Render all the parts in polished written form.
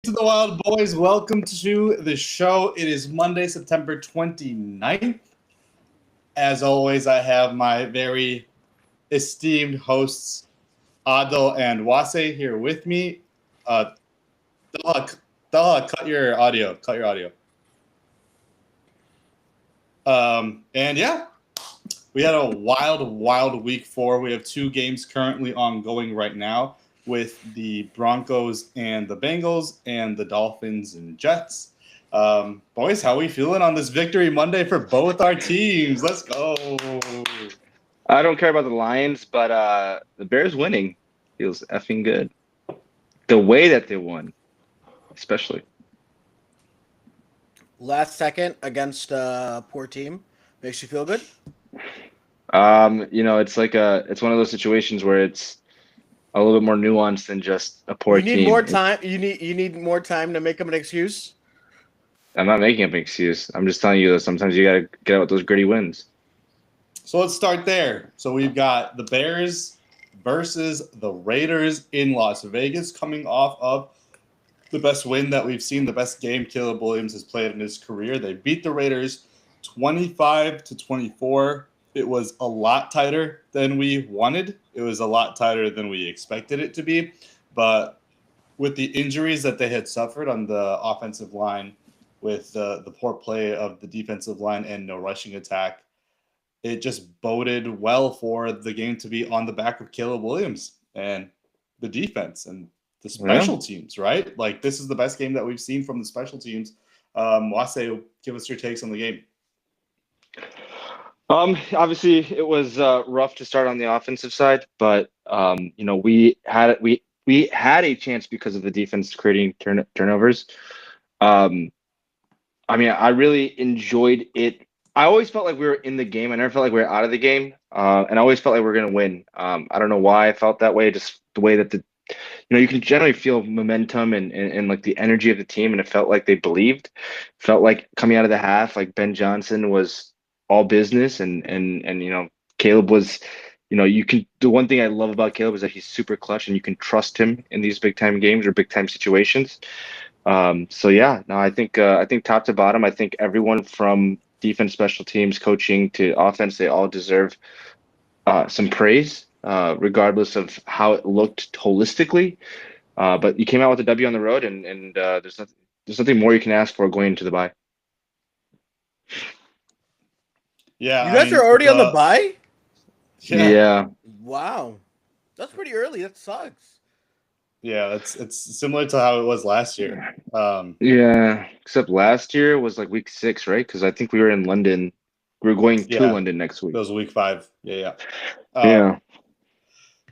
To the Wild Boys, welcome to the show. It is Monday, September 29th. As always, I have my very esteemed hosts, Adil and Wase, here with me. Dalha, cut your audio. Cut your audio. And yeah, we had a wild week 4. We have 2 games currently ongoing right now with the Broncos and the Bengals and the Dolphins and Jets. Boys, how are we feeling on this Victory Monday for both our teams? Let's go. I don't care about the Lions, but the Bears winning feels effing good. The way that they won, especially. Last second against a poor team makes you feel good. It's one of those situations where it's a little bit more nuanced than just a poor You need team. more time. You need more time to make them an excuse. I'm not making up an excuse. I'm just telling you that sometimes you got to get out with those gritty wins. So let's start there. So we've got the Bears versus the Raiders in Las Vegas, coming off of the best win that we've seen, the best game Caleb Williams has played in his career. They beat the Raiders 25-24. It was a lot tighter than we wanted. It was a lot tighter than we expected it to be. But with the injuries that they had suffered on the offensive line, with the poor play of the defensive line and no rushing attack, it just boded well for the game to be on the back of Caleb Williams and the defense and the special teams, right? Like, this is the best game that we've seen from the special teams. Wase, give us your takes on the game. Obviously, it was rough to start on the offensive side, but we had a chance because of the defense creating turnovers. I really enjoyed it. I always felt like we were in the game. I never felt like we were out of the game, and I always felt like we were going to win. I don't know why I felt that way. Just the way that you can generally feel momentum and like the energy of the team, and it felt like they believed. Felt like coming out of the half, like Ben Johnson was all business, and Caleb was. The one thing I love about Caleb is that he's super clutch, and you can trust him in these big time games or big time situations. I think top to bottom, I think everyone from defense, special teams, coaching to offense, they all deserve some praise, regardless of how it looked holistically. But you came out with a W on the road, and there's nothing more you can ask for going into the bye. Yeah, you guys are already on the bye. Yeah. Wow, that's pretty early. That sucks. Yeah, it's similar to how it was last year. Yeah, except last year was like week 6, right? Because I think we were in London. We were going to London next week. That was week 5. Yeah. Yeah.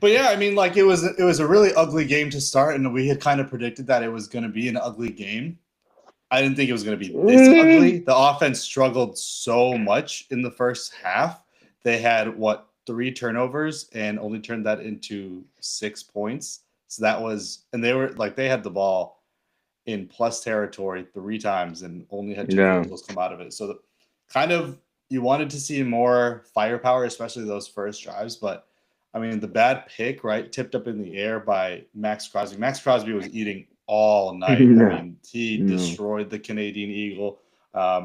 But yeah, it was a really ugly game to start, and we had kind of predicted that it was going to be an ugly game. I didn't think it was going to be this ugly. The offense struggled so much in the first half. They had 3 turnovers and only turned that into 6 points. So that was, and they had the ball in plus territory 3 times and only had 2 field goals come out of it. So you wanted to see more firepower, especially those first drives. But the bad pick, right, tipped up in the air by Max Crosby. Max Crosby was eating all night. He destroyed the Canadian Eagle.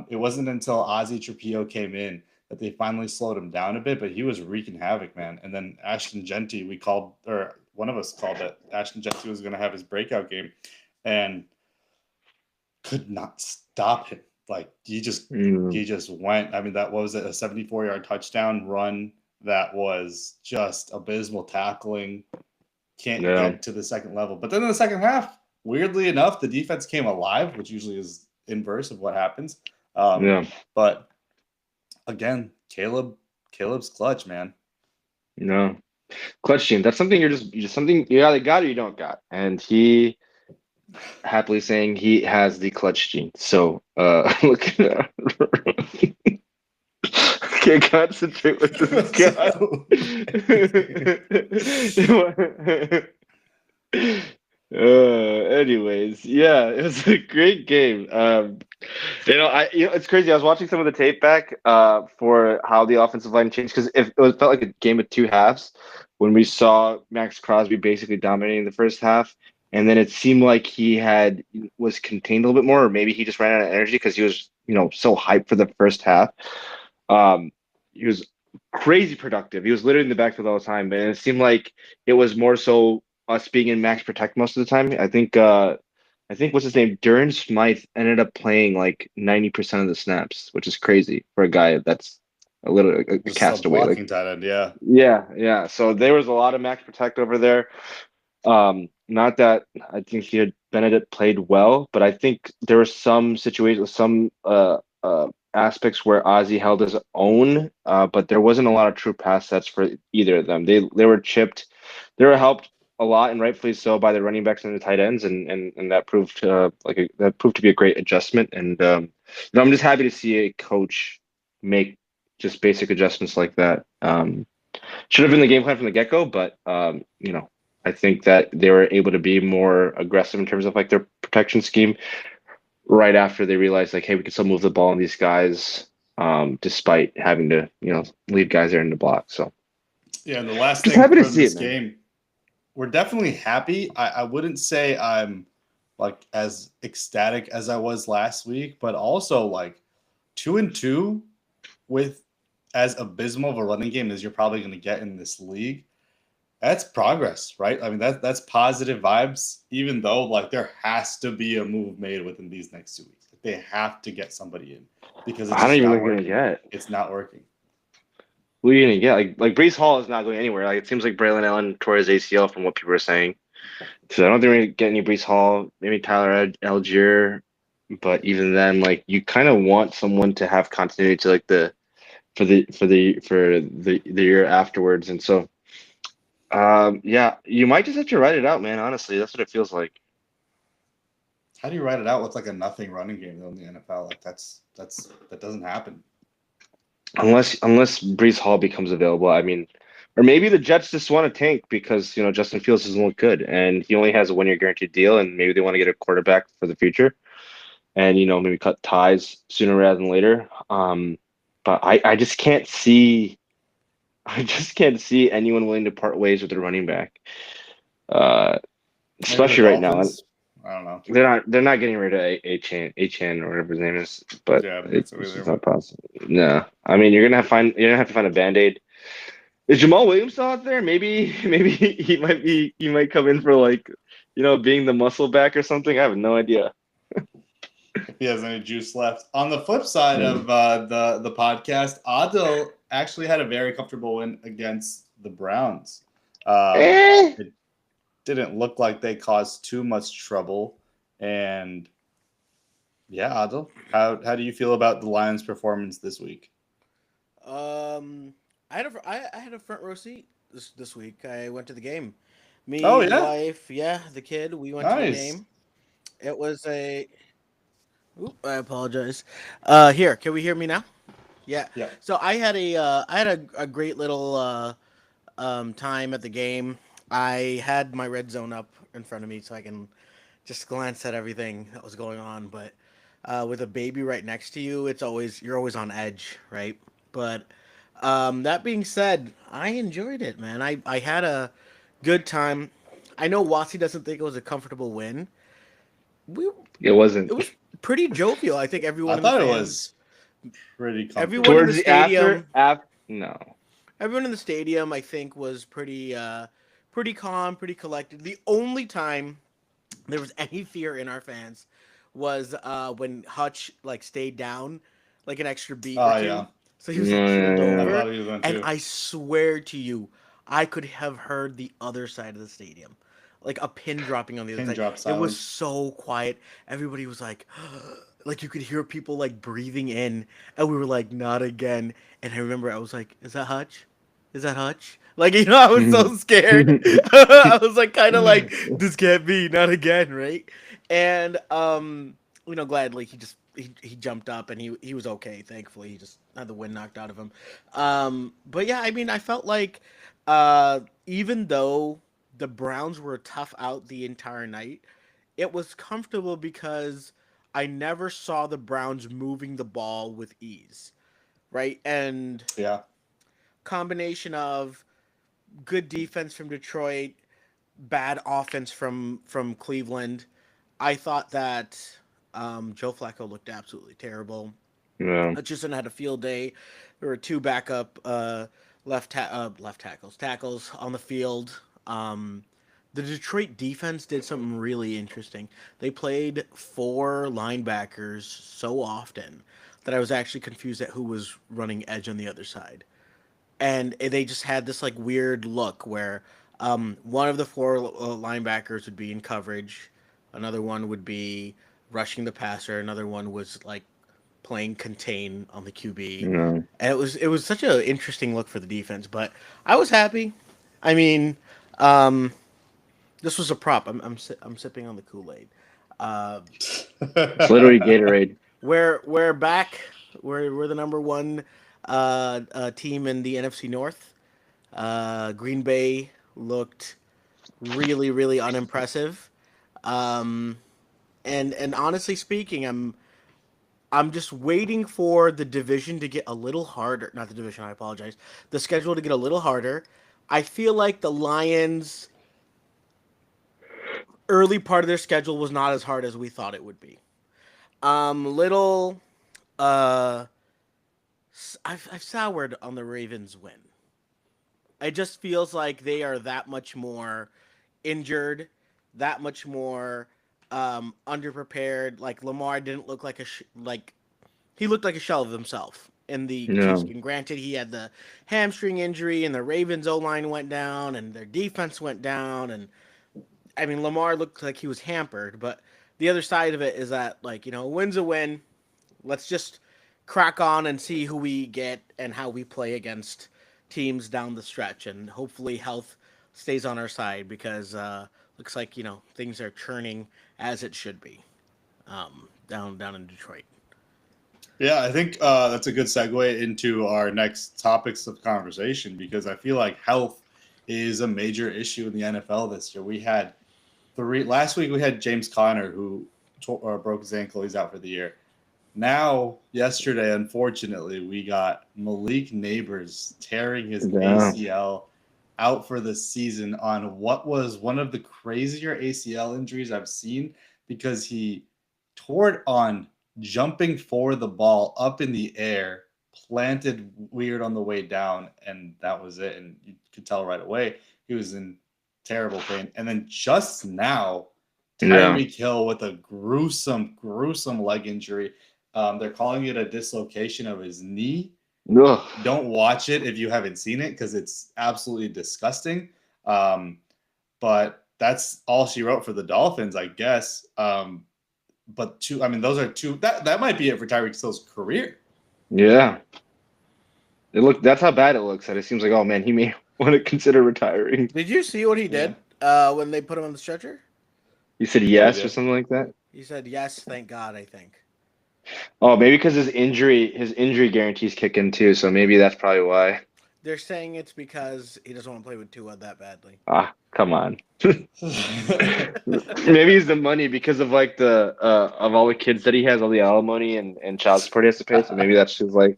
It wasn't until Ozzie Trapillo came in that they finally slowed him down a bit, but he was wreaking havoc, man. And then Ashton Jeanty, one of us called that Ashton Jeanty was going to have his breakout game, and could not stop him. Like, he just went. That was a 74-yard touchdown run that was just abysmal tackling. Can't get to the second level. But then in the second half, weirdly enough, the defense came alive, which usually is inverse of what happens. But again, Caleb's clutch, man. No, clutch team. That's something you're just something you either got or you don't got, and he happily saying he has the clutch gene. So look at that. Can't concentrate with this guy. Anyways, yeah, it was a great game. It's crazy. I was watching some of the tape back for how the offensive line changed, because it felt like a game of 2 halves when we saw Max Crosby basically dominating the first half, and then it seemed like was contained a little bit more, or maybe he just ran out of energy because he was, so hyped for the first half. Um, he was crazy productive. He was literally in the backfield all the time, and it seemed like it was more so us being in max protect most of the time. I think what's his name? Durham Smythe ended up playing like 90% of the snaps, which is crazy for a guy that's a Just a castaway. Like, blocking tight end, yeah. yeah, yeah. So there was a lot of max protect over there. Not that I think Benedict played well, but I think there were some situations, some aspects where Ozzy held his own, but there wasn't a lot of true pass sets for either of them. They were chipped, they were helped a lot, and rightfully so, by the running backs and the tight ends, and that proved that proved to be a great adjustment. And I'm just happy to see a coach make just basic adjustments like that. Should have been the game plan from the get go, but I think that they were able to be more aggressive in terms of like their protection scheme right after they realized like, hey, we can still move the ball on these guys, despite having to, leave guys there in the block. So Yeah, and the last just thing happy to from see this it, man. game, we're definitely happy. I wouldn't say I'm like as ecstatic as I was last week, but also like 2-2 with as abysmal of a running game as you're probably going to get in this league. That's progress, right? I mean, that's positive vibes, even though like there has to be a move made within these next 2 weeks. Like, they have to get somebody in because it's I don't just even know not who you're gonna working. get. It's not working. Who are you gonna get? Like Brees Hall is not going anywhere. Like it seems like Braylon Allen tore his ACL from what people are saying. So I don't think we're gonna get any Brees Hall. Maybe Tyler Algier, but even then, like you kind of want someone to have continuity to like the year afterwards. And so yeah, you might just have to write it out, man. Honestly, that's what it feels like. How do you write it out with like a nothing running game though in the NFL? Like that doesn't happen. Unless Brees Hall becomes available. I mean, or maybe the Jets just want to tank because Justin Fields doesn't look good and he only has a 1 year guaranteed deal, and maybe they want to get a quarterback for the future, and maybe cut ties sooner rather than later. But I just can't see. I just can't see anyone willing to part ways with their running back, Maybe the especially right now. Dolphins. I don't know. They're not getting rid of A-Chan or whatever his name is, but Yeah, it's that's what just they're. not possible. No, I mean you're gonna have to find a Band-Aid. Is Jamal Williams still out there? Maybe he might come in for like being the muscle back or something. I have no idea. If he has any juice left. On the flip side Yeah. of the podcast, Adil actually had a very comfortable win against the Browns. Eh. It didn't look like they caused too much trouble. And yeah, Adil, how do you feel about the Lions' performance this week? I had a front row seat this week. I went to the game. Oh Me, the yeah, wife, yeah, the kid. We went to the nice. game. It was a. Oop, I apologize. Here, can we hear me now? Yeah. Yeah, So I had a great little time at the game. I had my red zone up in front of me so I can just glance at everything that was going on. But with a baby right next to you, you're always on edge, right? But that being said, I enjoyed it, man. I had a good time. I know Wasi doesn't think it was a comfortable win. We It It wasn't. was pretty jovial. I think I thought it was pretty everyone comfortable. in the Towards the stadium, after no. everyone in the stadium, I think was pretty calm, pretty collected. The only time there was any fear in our fans was when Hutch like stayed down like an extra beat or Oh two. yeah, So he was like No, keeled I yeah, over, thought he was on and too. I swear to you, I could have heard the other side of the stadium. Like a pin dropping on the other Pin side. drop It was silence. so quiet. Everybody was like like you could hear people like breathing in, and we were like, not again. And I remember I was like, is that Hutch? Is that Hutch? Like, I was so scared. I was like, kind of like, this can't be, not again, right? And gladly he jumped up and he was okay. Thankfully, he just had the wind knocked out of him. But yeah, I mean, I felt like even though the Browns were tough out the entire night, it was comfortable because I never saw the Browns moving the ball with ease, right? And Yeah, combination of good defense from Detroit, bad offense from Cleveland. I thought that Joe Flacco looked absolutely terrible. Yeah. Hutchinson had a field day. There were two backup left tackles on the field. The Detroit defense did something really interesting. They played four linebackers so often that I was actually confused at who was running edge on the other side. And they just had this like weird look where one of the four linebackers would be in coverage, another one would be rushing the passer, another one was like playing contain on the QB. Yeah. And it was such an interesting look for the defense, but I was happy. I mean, um, this was a prop. I'm sipping on the Kool-Aid. It's literally Gatorade. We're back. We're the number one team in the NFC North. Green Bay looked really, really unimpressive. And honestly speaking, I'm just waiting for the division to get a little harder. Not the division, I apologize. The schedule to get a little harder. I feel like the Lions' early part of their schedule was not as hard as we thought it would be. Little, I've soured on the Ravens win. It just feels like they are that much more injured, that much more underprepared. Like Lamar didn't look like he looked like a shell of himself in the Chiefs game. Granted, he had the hamstring injury, and the Ravens O line went down, and their defense went down, and I mean Lamar looked like he was hampered. But the other side of it is that a win's a win. Let's just crack on and see who we get and how we play against teams down the stretch, and hopefully health stays on our side because looks like things are churning as it should be down in Detroit. Yeah, I think that's a good segue into our next topics of conversation because I feel like health is a major issue in the NFL this year. We had last week. We had James Conner who broke his ankle; he's out for the year. Now, yesterday, unfortunately, we got Malik Nabers tearing his ACL out for the season on what was one of the crazier ACL injuries I've seen because he tore it on jumping for the ball up in the air, planted weird on the way down, and that was it. And you could tell right away he was in terrible pain. And then just now, Tyreek Hill with a gruesome leg injury. They're calling it a dislocation of his knee. Ugh. Don't watch it if you haven't seen it because it's absolutely disgusting. But that's all she wrote for the Dolphins, I guess. But those are two. That might be it for Tyreek Hill's career. Yeah. That's how bad it looks. That it seems like, oh man, he may want to consider retiring. Did you see what he did when they put him on the stretcher? He said yes or something like that. He said yes, thank God, I think. Oh, maybe because his injury guarantees kick in too, so maybe that's probably why. They're saying it's because he doesn't want to play with Tua that badly. Ah, come on. Maybe he's the money because of like the of all the kids that he has, all the alimony and child support he has to pay. So maybe that's just like,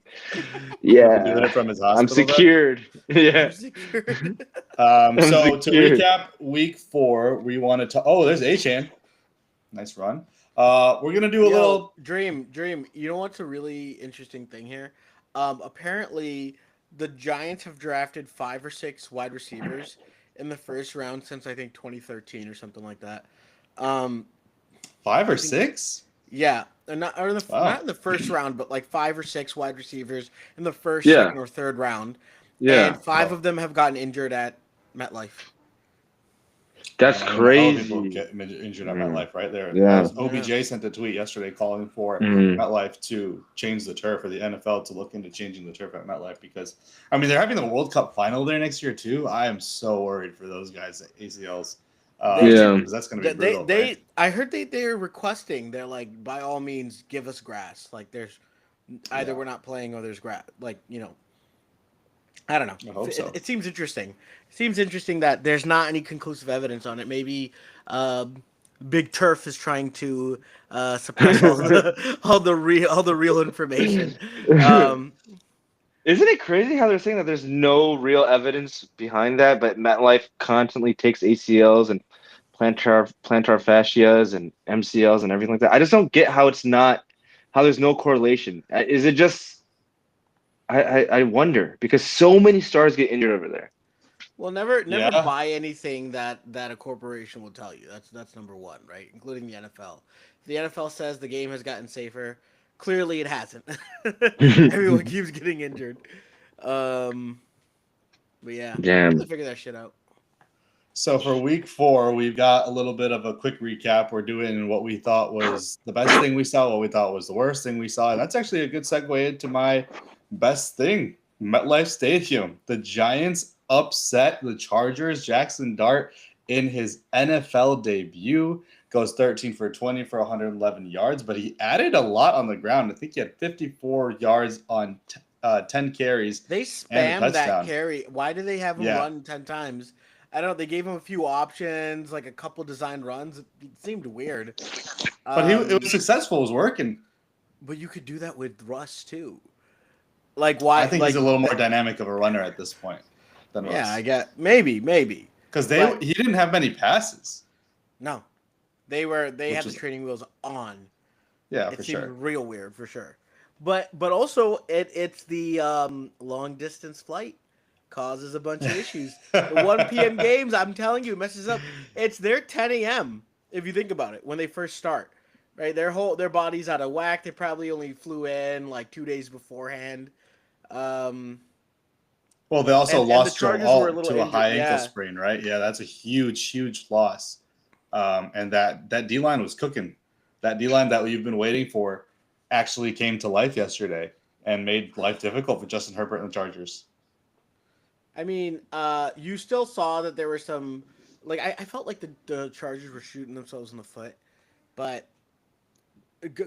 yeah, doing it from his hospital. I'm secured. Yeah. I'm secured. So to recap, week 4, we wanted to. Oh, there's Achane. Nice run. We're gonna do a little dream. You know what's a really interesting thing here? Apparently, the Giants have drafted 5 or 6 wide receivers in the first round since I think 2013 or something like that. 5 or 6? Yeah, not in the first round, but like 5 or 6 wide receivers in the first, second, or third round. Yeah, and 5 of them have gotten injured at MetLife. That's crazy. People get injured at MetLife right there. Yeah. OBJ sent a tweet yesterday calling for MetLife to change the turf, or the NFL to look into changing the turf at MetLife because, they're having the World Cup final there next year too. I am so worried for those guys at ACLs. Because that's going to be brutal. Right? I heard they're requesting. They're like, by all means, give us grass. Like, there's either we're not playing or there's grass. Like, I don't know. I hope so. It seems interesting. It seems interesting that there's not any conclusive evidence on it. Maybe Big Turf is trying to suppress all the real information. Isn't it crazy how they're saying that there's no real evidence behind that, but MetLife constantly takes ACLs and plantar fascias and MCLs and everything like that? I just don't get how it's not how there's no correlation. Is it just I wonder because so many stars get injured over there. Well, never Yeah. buy anything that a corporation will tell you. That's number one, right? Including the NFL. The NFL says the game has gotten safer. Clearly, it hasn't. Everyone keeps getting injured. But yeah, Damn. to figure that shit out. So for week 4, we've got a little bit of a quick recap. We're doing what we thought was the best thing we saw, what we thought was the worst thing we saw. And that's actually a good segue into my best thing, MetLife Stadium. The Giants upset the Chargers. Jackson Dart in his NFL debut goes 13 for 20 for 111 yards, but he added a lot on the ground. I think he had 54 yards on 10 carries. They and a spammed that touchdown. carry. Why did they have him Yeah. run 10 times? I don't know. They gave him a few options, like a couple designed runs. It seemed weird. But it was successful. It was working. But you could do that with Russ too. Like why? I think like, he's a little more dynamic of a runner at this point than Russ. Yeah, I get maybe. Because but- he didn't have many passes. No, they had Which the is- training wheels on. Yeah, It for seemed sure. real weird for sure. But also it's the long distance flight causes a bunch of issues. The 1 p.m. games, I'm telling you, messes up. It's their 10 a.m. if you think about it when they first start. Right, their body's out of whack. They probably only flew in like 2 days beforehand. Well, they also and the lost Joe Chargers Alt were a little to a injured, high ankle yeah. sprain, right? Yeah, that's a huge loss. And that D-line was cooking. That D-line that we've been waiting for actually came to life yesterday and made life difficult for Justin Herbert and the Chargers. I mean, you still saw that there were some, like I felt like the Chargers were shooting themselves in the foot, but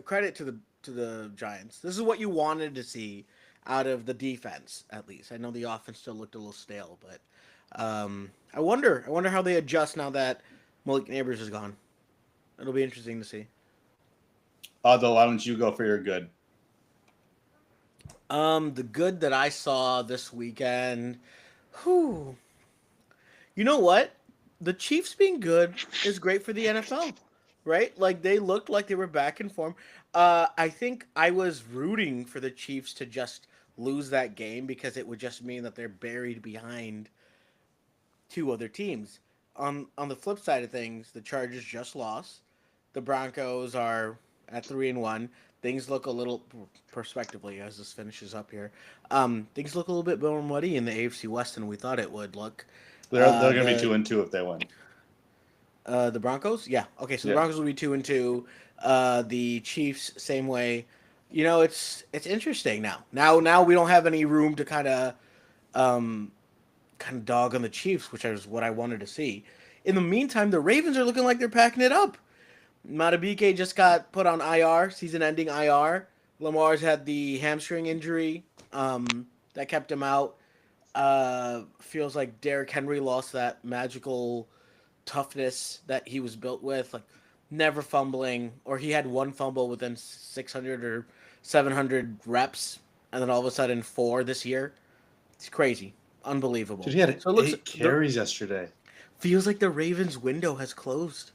credit to the Giants. This is what you wanted to see out of the defense, at least. I know the offense still looked a little stale, but I wonder how they adjust now that Malik Neighbors is gone. It'll be interesting to see. Although, why don't you go for your good? The good that I saw this weekend, whew. You know what? The Chiefs being good is great for the NFL, right? Like they looked like they were back in form. I think I was rooting for the Chiefs to just lose that game because it would just mean that they're buried behind 2 other teams. On the flip side of things, the Chargers just lost. The Broncos are at 3-1. Things look a little, prospectively, as this finishes up here, things look a little bit more muddy in the AFC West than we thought it would look. They're going to be 2-2 if they win. The Broncos? Yeah. Okay, so the Yeah. Broncos will be 2-2. The Chiefs, same way. You know, it's interesting now. Now we don't have any room to kind of dog on the Chiefs, which is what I wanted to see. In the meantime, the Ravens are looking like they're packing it up. Matabike just got put on IR, season-ending IR. Lamar's had the hamstring injury that kept him out. Feels like Derrick Henry lost that magical toughness that he was built with, like never fumbling, or he had 1 fumble within 600 or 700 reps, and then all of a sudden 4 this year. It's crazy, unbelievable. Dude, he had So it looks 8 carries yesterday. feels like the Ravens' window has closed.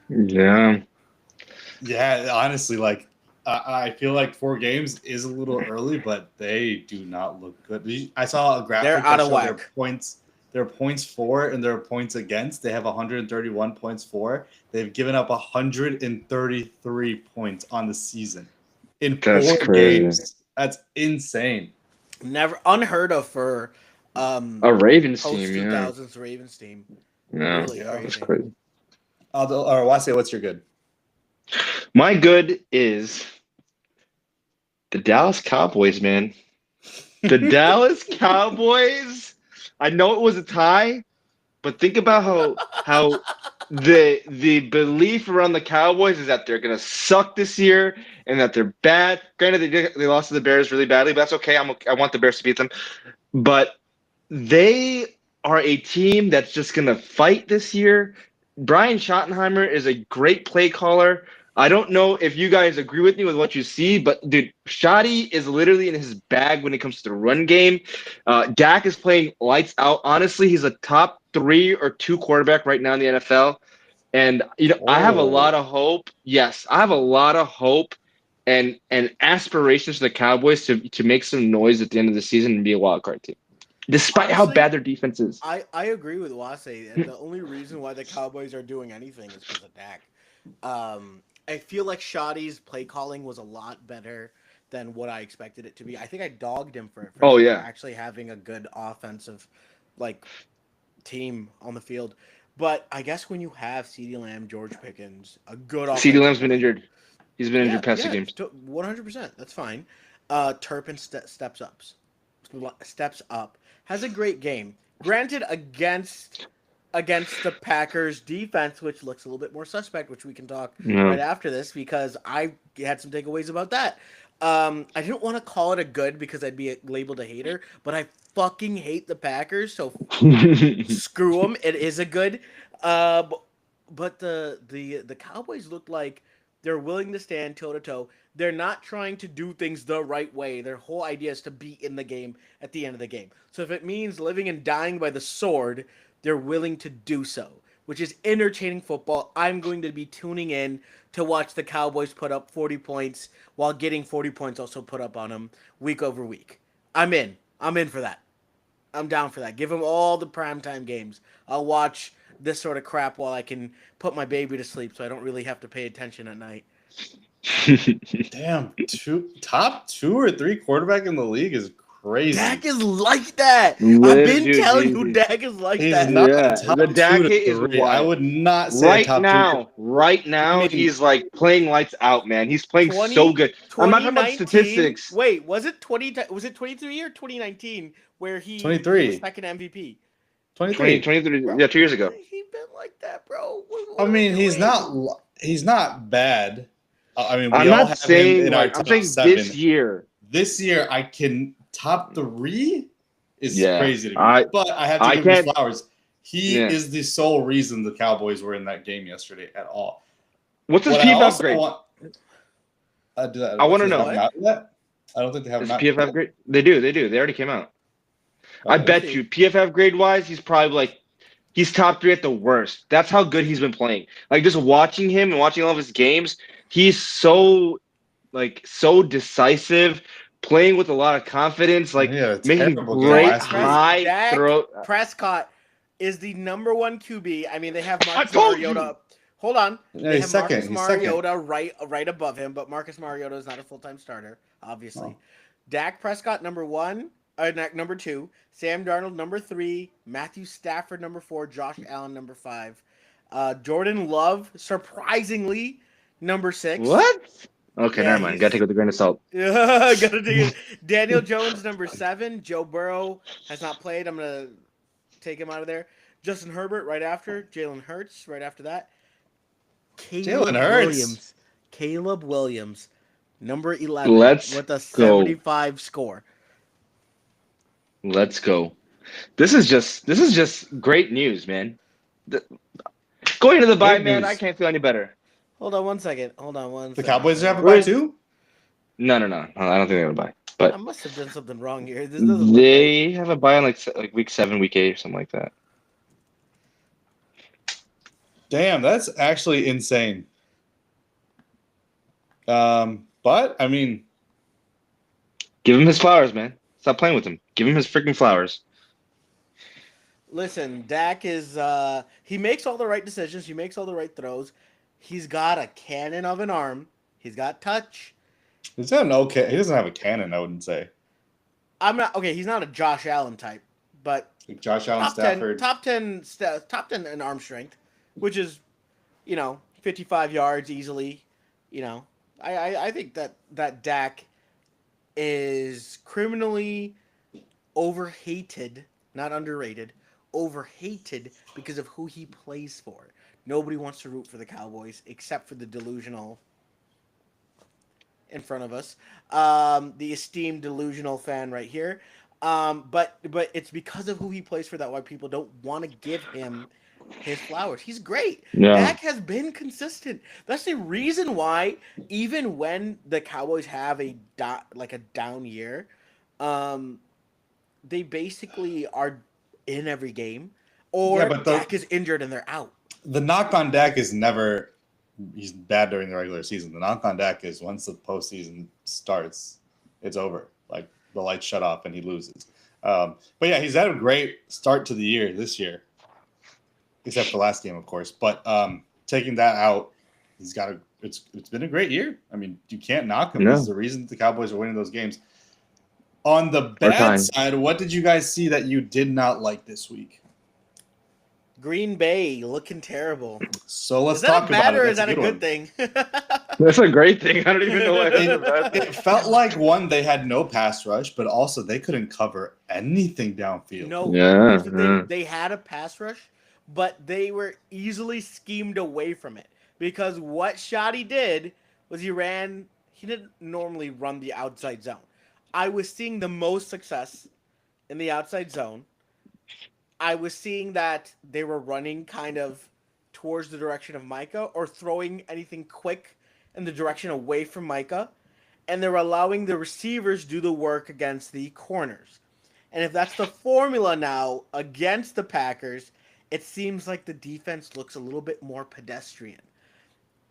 Yeah. Yeah, honestly, like I feel like 4 games is a little early, but they do not look good. I saw a graphic They're that out of showed whack. their points for and their points against. They have 131 points for. They've given up 133 points on the season in That's 4 crazy. games. That's insane. Never unheard of for A Ravens post team, yeah. 2000s Ravens team. Yeah, Really Yeah, that's crazy. crazy. Or Wase, what's your good? My good is the Dallas Cowboys, man. The Dallas Cowboys. I know it was a tie, but think about how the belief around the Cowboys is that they're gonna suck this year and that they're bad. Granted, they lost to the Bears really badly, but that's okay. I want the Bears to beat them, but they are a team that's just gonna fight this year. Brian Schottenheimer is a great play caller. I don't know if you guys agree with me with what you see, but dude, Shoddy is literally in his bag when it comes to the run game. Dak is playing lights out. Honestly, he's a top 3 or 2 quarterback right now in the NFL. And I have a lot of hope. Yes, I have a lot of hope and aspirations for the Cowboys to make some noise at the end of the season and be a wild card team, despite how Honestly, bad their defense is. I agree with Wase. And the only reason why the Cowboys are doing anything is because of Dak. I feel like Shoddy's play calling was a lot better than what I expected it to be. I think I dogged him for Oh not yeah, actually having a good offensive like team on the field. But I guess when you have CeeDee Lamb, George Pickens, a good CeeDee offensive Lamb's been line, injured. He's been injured past 2 yeah, games. 100%. That's fine. Turpin steps up, has a great game. Granted, against the Packers defense, which looks a little bit more suspect, which we can talk Yeah. right after this because I had some takeaways about that. I didn't want to call it a good because I'd be labeled a hater, but I fucking hate the Packers, so screw them. It is a good. But the Cowboys look like they're willing to stand toe to toe. They're not trying to do things the right way. Their whole idea is to be in the game at the end of the game. So if it means living and dying by the sword, they're willing to do so, which is entertaining football. I'm going to be tuning in to watch the Cowboys put up 40 points while getting 40 points also put up on them week over week. I'm in. I'm in for that. I'm down for that. Give them all the primetime games. I'll watch this sort of crap while I can put my baby to sleep so I don't really have to pay attention at night. Damn, top 2 or 3 quarterback in the league is crazy. Dak is like that. I've been telling you Dak is like He's that. not Yeah, top the 2 Dak to hate is 3. I wild. would not say top 2. Right now, mean- he's like playing lights out, man. He's playing so good. I'm not talking about 2019 statistics. Wait, was it 23 or 2019 where he 23. was second MVP? 23. 23, Bro, yeah, 2 years ago. He been like that, bro. What I are we mean, he's doing? not bad. I mean, we I'm all not have saying him in our like I'm top saying 7. this year. This year, I can top 3 is Yeah, crazy to me. But I have to I give him his can't- flowers. He Yeah. is the sole reason the Cowboys were in that game yesterday at all. What's his What I PFF also grade? I wanna does know. that come out yet? I don't think they have His him out. PFF grade? They do. They already came out. I Okay. bet you PFF grade wise, he's probably like he's top 3 at the worst. That's how good he's been playing. Like just watching him and watching all of his games, he's so decisive, playing with a lot of confidence, like Yeah, making terrible game great last week. high Dak throw. Prescott is the number 1 QB. I mean, they have Marcus told you. Mariota. Hold on. Yeah, They he's have second. Marcus He's second. Mariota right above him, but Marcus Mariota is not a full-time starter, obviously. Oh. Dak Prescott number 1, number 2, Sam Darnold number 3, Matthew Stafford number 4, Josh Allen number 5, Jordan Love surprisingly number 6. What? Okay, Yeah, never mind. Gotta take it with a grain of salt. Yeah, gotta take it. Daniel Jones number 7. Joe Burrow has not played. I'm gonna take him out of there. Justin Herbert right after. Jalen Hurts right after that. Jalen Hurts. Williams. Caleb Williams, number 11, Let's with a go. 75 score. Let's go. This is just great news, man. Going to the bye, Great man. news. I can't feel any better. Hold on one second. The Cowboys have a Where bye is- too? No. I don't think they're gonna buy. I But must have done something wrong here. This doesn't look they have a buy on like week 7, week 8, or something like that. Damn, that's actually insane. But I mean, Give him his flowers, man. Stop playing with him. Give him his freaking flowers. Listen, Dak is he makes all the right decisions, he makes all the right throws. He's got a cannon of an arm. He's got touch. he's got an okay. He doesn't have a cannon, I wouldn't say. I'm not okay, he's not a Josh Allen type, but Like Josh Allen, top 10 Stafford. top 10 in arm strength, which is, 55 yards easily, I think that Dak is criminally overhated, not underrated, overhated because of who he plays for. Nobody wants to root for the Cowboys except for the delusional in front of us, the esteemed delusional fan right here. But it's because of who he plays for that why people don't want to give him his flowers. He's great. Yeah. Dak has been consistent. That's the reason why, even when the Cowboys have a down year, um, they basically are in every game, or Yeah, but Dak is injured and they're out. the knock on Dak is never he's bad during the regular season. The knock on Dak is once the postseason starts, it's over. Like the lights shut off and he loses. But yeah, he's had a great start to the year this year, except for last game, of course. But taking that out, it's been a great year. I mean, you can't knock him. Yeah. This is the reason the Cowboys are winning those games. On the bad side, what did you guys see that you did not like this week? Green Bay looking terrible. So let's Is that talk a bad about or it. is that a good thing? That's a great thing. I don't even know why that's a bad thing. It felt like one, they had no pass rush, but also they couldn't cover anything downfield. No, Yeah, here's the thing. yeah. They had a pass rush, but they were easily schemed away from it because what Shoddy did was he didn't normally run the outside zone. I was seeing the most success in the outside zone. I was seeing that they were running kind of towards the direction of Micah or throwing anything quick in the direction away from Micah, and they were allowing the receivers do the work against the corners. And if that's the formula now against the Packers, it seems like the defense looks a little bit more pedestrian.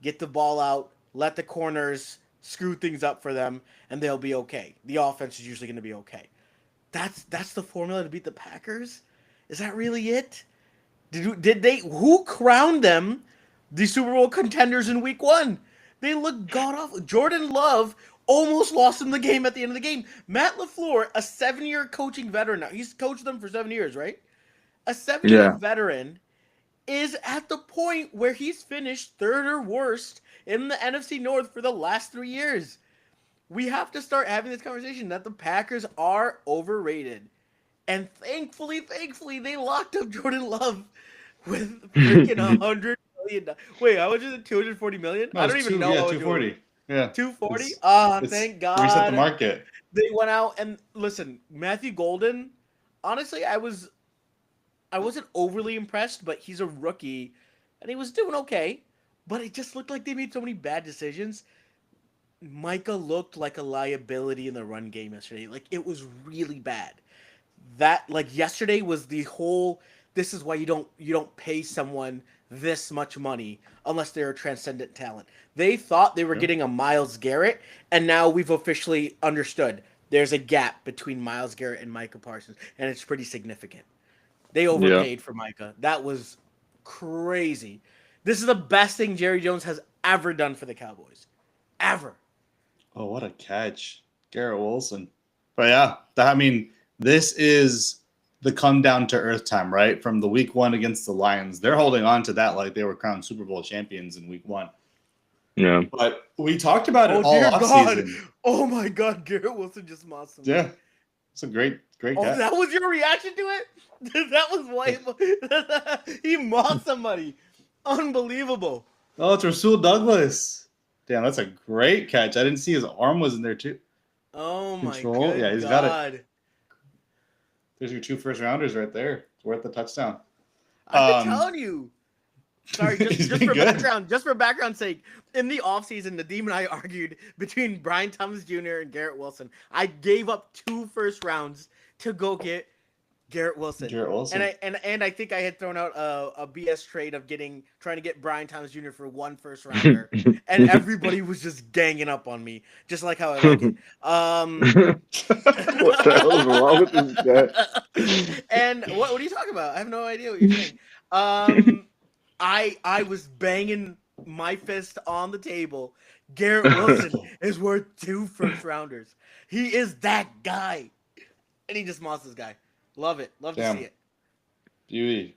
Get the ball out, let the corners screw things up for them, and they'll be okay. The offense is usually going to be okay. That's the formula to beat the Packers? Is that really it? Who crowned them the Super Bowl contenders in week 1? They look god-awful. Jordan Love almost lost them the game at the end of the game. Matt LaFleur, a 7-year coaching veteran now. He's coached them for 7 years, right? A 7-year veteran is at the point where he's finished third or worst in the NFC North for the last 3 years. We have to start having this conversation that the Packers are overrated. And thankfully, they locked up Jordan Love with freaking $100 million. Wait, how much is it? $240 million? No, I don't even know. Yeah, 240. Yeah, 240. Thank God. Reset the market. They went out and listen. Matthew Golden. Honestly, I wasn't overly impressed, but he's a rookie, and he was doing okay. But it just looked like they made so many bad decisions. Micah looked like a liability in the run game yesterday. Like it was really bad. Yesterday was the whole. This is why you don't pay someone this much money unless they're a transcendent talent. They thought they were getting a Myles Garrett, and now we've officially understood there's a gap between Myles Garrett and Micah Parsons, and it's pretty significant. They overpaid for Micah. That was crazy. This is the best thing Jerry Jones has ever done for the Cowboys. Ever. Oh, what a catch. Garrett Wilson. But yeah, this is the come down to earth time, right? From the week 1 against the Lions. They're holding on to that like they were crowned Super Bowl champions in week 1. Yeah. But we talked about it all offseason. Oh my God, Garrett Wilson just mossed him. Yeah. It's a great catch. Oh, that was your reaction to it? That was why he mossed somebody. Unbelievable. Oh, it's Rasul Douglas. Damn, that's a great catch. I didn't see his arm was in there too. Oh my God. Yeah, he's God. got it. There's your 2 first rounders right there. It's worth the touchdown. I've been telling you. Sorry, just for background's sake, in the offseason, Nadeem and I argued between Brian Thomas Jr. and Garrett Wilson. I gave up 2 first rounds to go get Garrett Wilson. And I think I had thrown out a BS trade of trying to get Brian Thomas Jr. for 1 first rounder, and everybody was just ganging up on me, just like how I like it. What the hell is wrong with this guy? And what are you talking about? I have no idea what you're saying. I was banging my fist on the table. Garrett Wilson is worth 2 first rounders. He is that guy, and he just mossed this guy. Love it. Love to see it.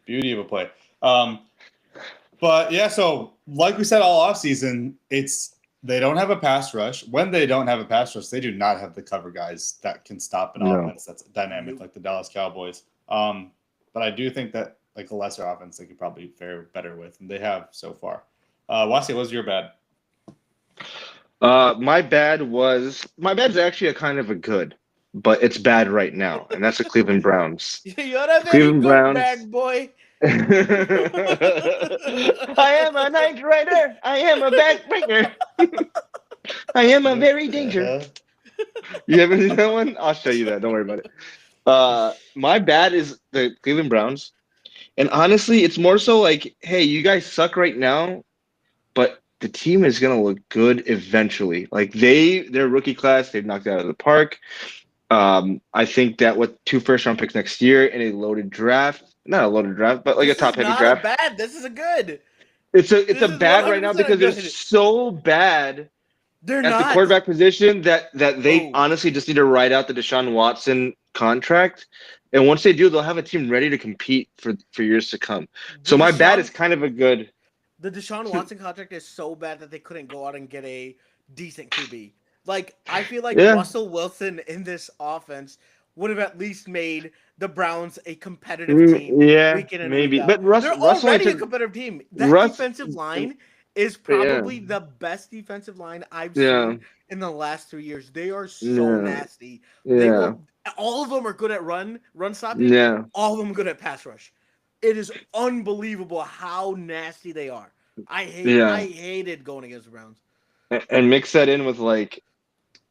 Beauty of a play. But yeah, so like we said all offseason, they don't have a pass rush. When they don't have a pass rush, they do not have the cover guys that can stop an offense that's dynamic like the Dallas Cowboys. But I do think that like a lesser offense they could probably fare better with, and they have so far. Wasi, what was your bad? My bad's actually a kind of a good, but it's bad right now, and that's the Cleveland Browns. You're a very good bad boy. am a Knight Rider. I am a backbreaker. I am a very danger. You haven't seen that one? I'll show you that. Don't worry about it. My bad is the Cleveland Browns. And honestly, it's more so like, hey, you guys suck right now, but the team is gonna look good eventually. Like their rookie class, they've knocked it out of the park. I think that with 2 first-round picks next year in a loaded draft, not a loaded draft, but like This a top-heavy is not draft. a bad. This is a good. It's a This is bad right now 100% because they're good. so bad They're at the not. quarterback position that they Oh. honestly just need to ride out the Deshaun Watson contract. And once they do, they'll have a team ready to compete for years to come. So my bad is kind of a good. The Deshaun Watson contract is so bad that they couldn't go out and get a decent QB. Like, I feel like Yeah. Russell Wilson in this offense would have at least made the Browns a competitive team. Yeah, week in and maybe. week out. But They're Russell already a took, competitive team. That Russ- defensive line is probably the best defensive line I've Yeah. seen in the last 3 years. They are so Yeah. nasty. They yeah, will, all of them are good at run stopping. yeah. All of them good at pass rush. It is unbelievable how nasty they are. I hated going against the Browns. And mix that in with like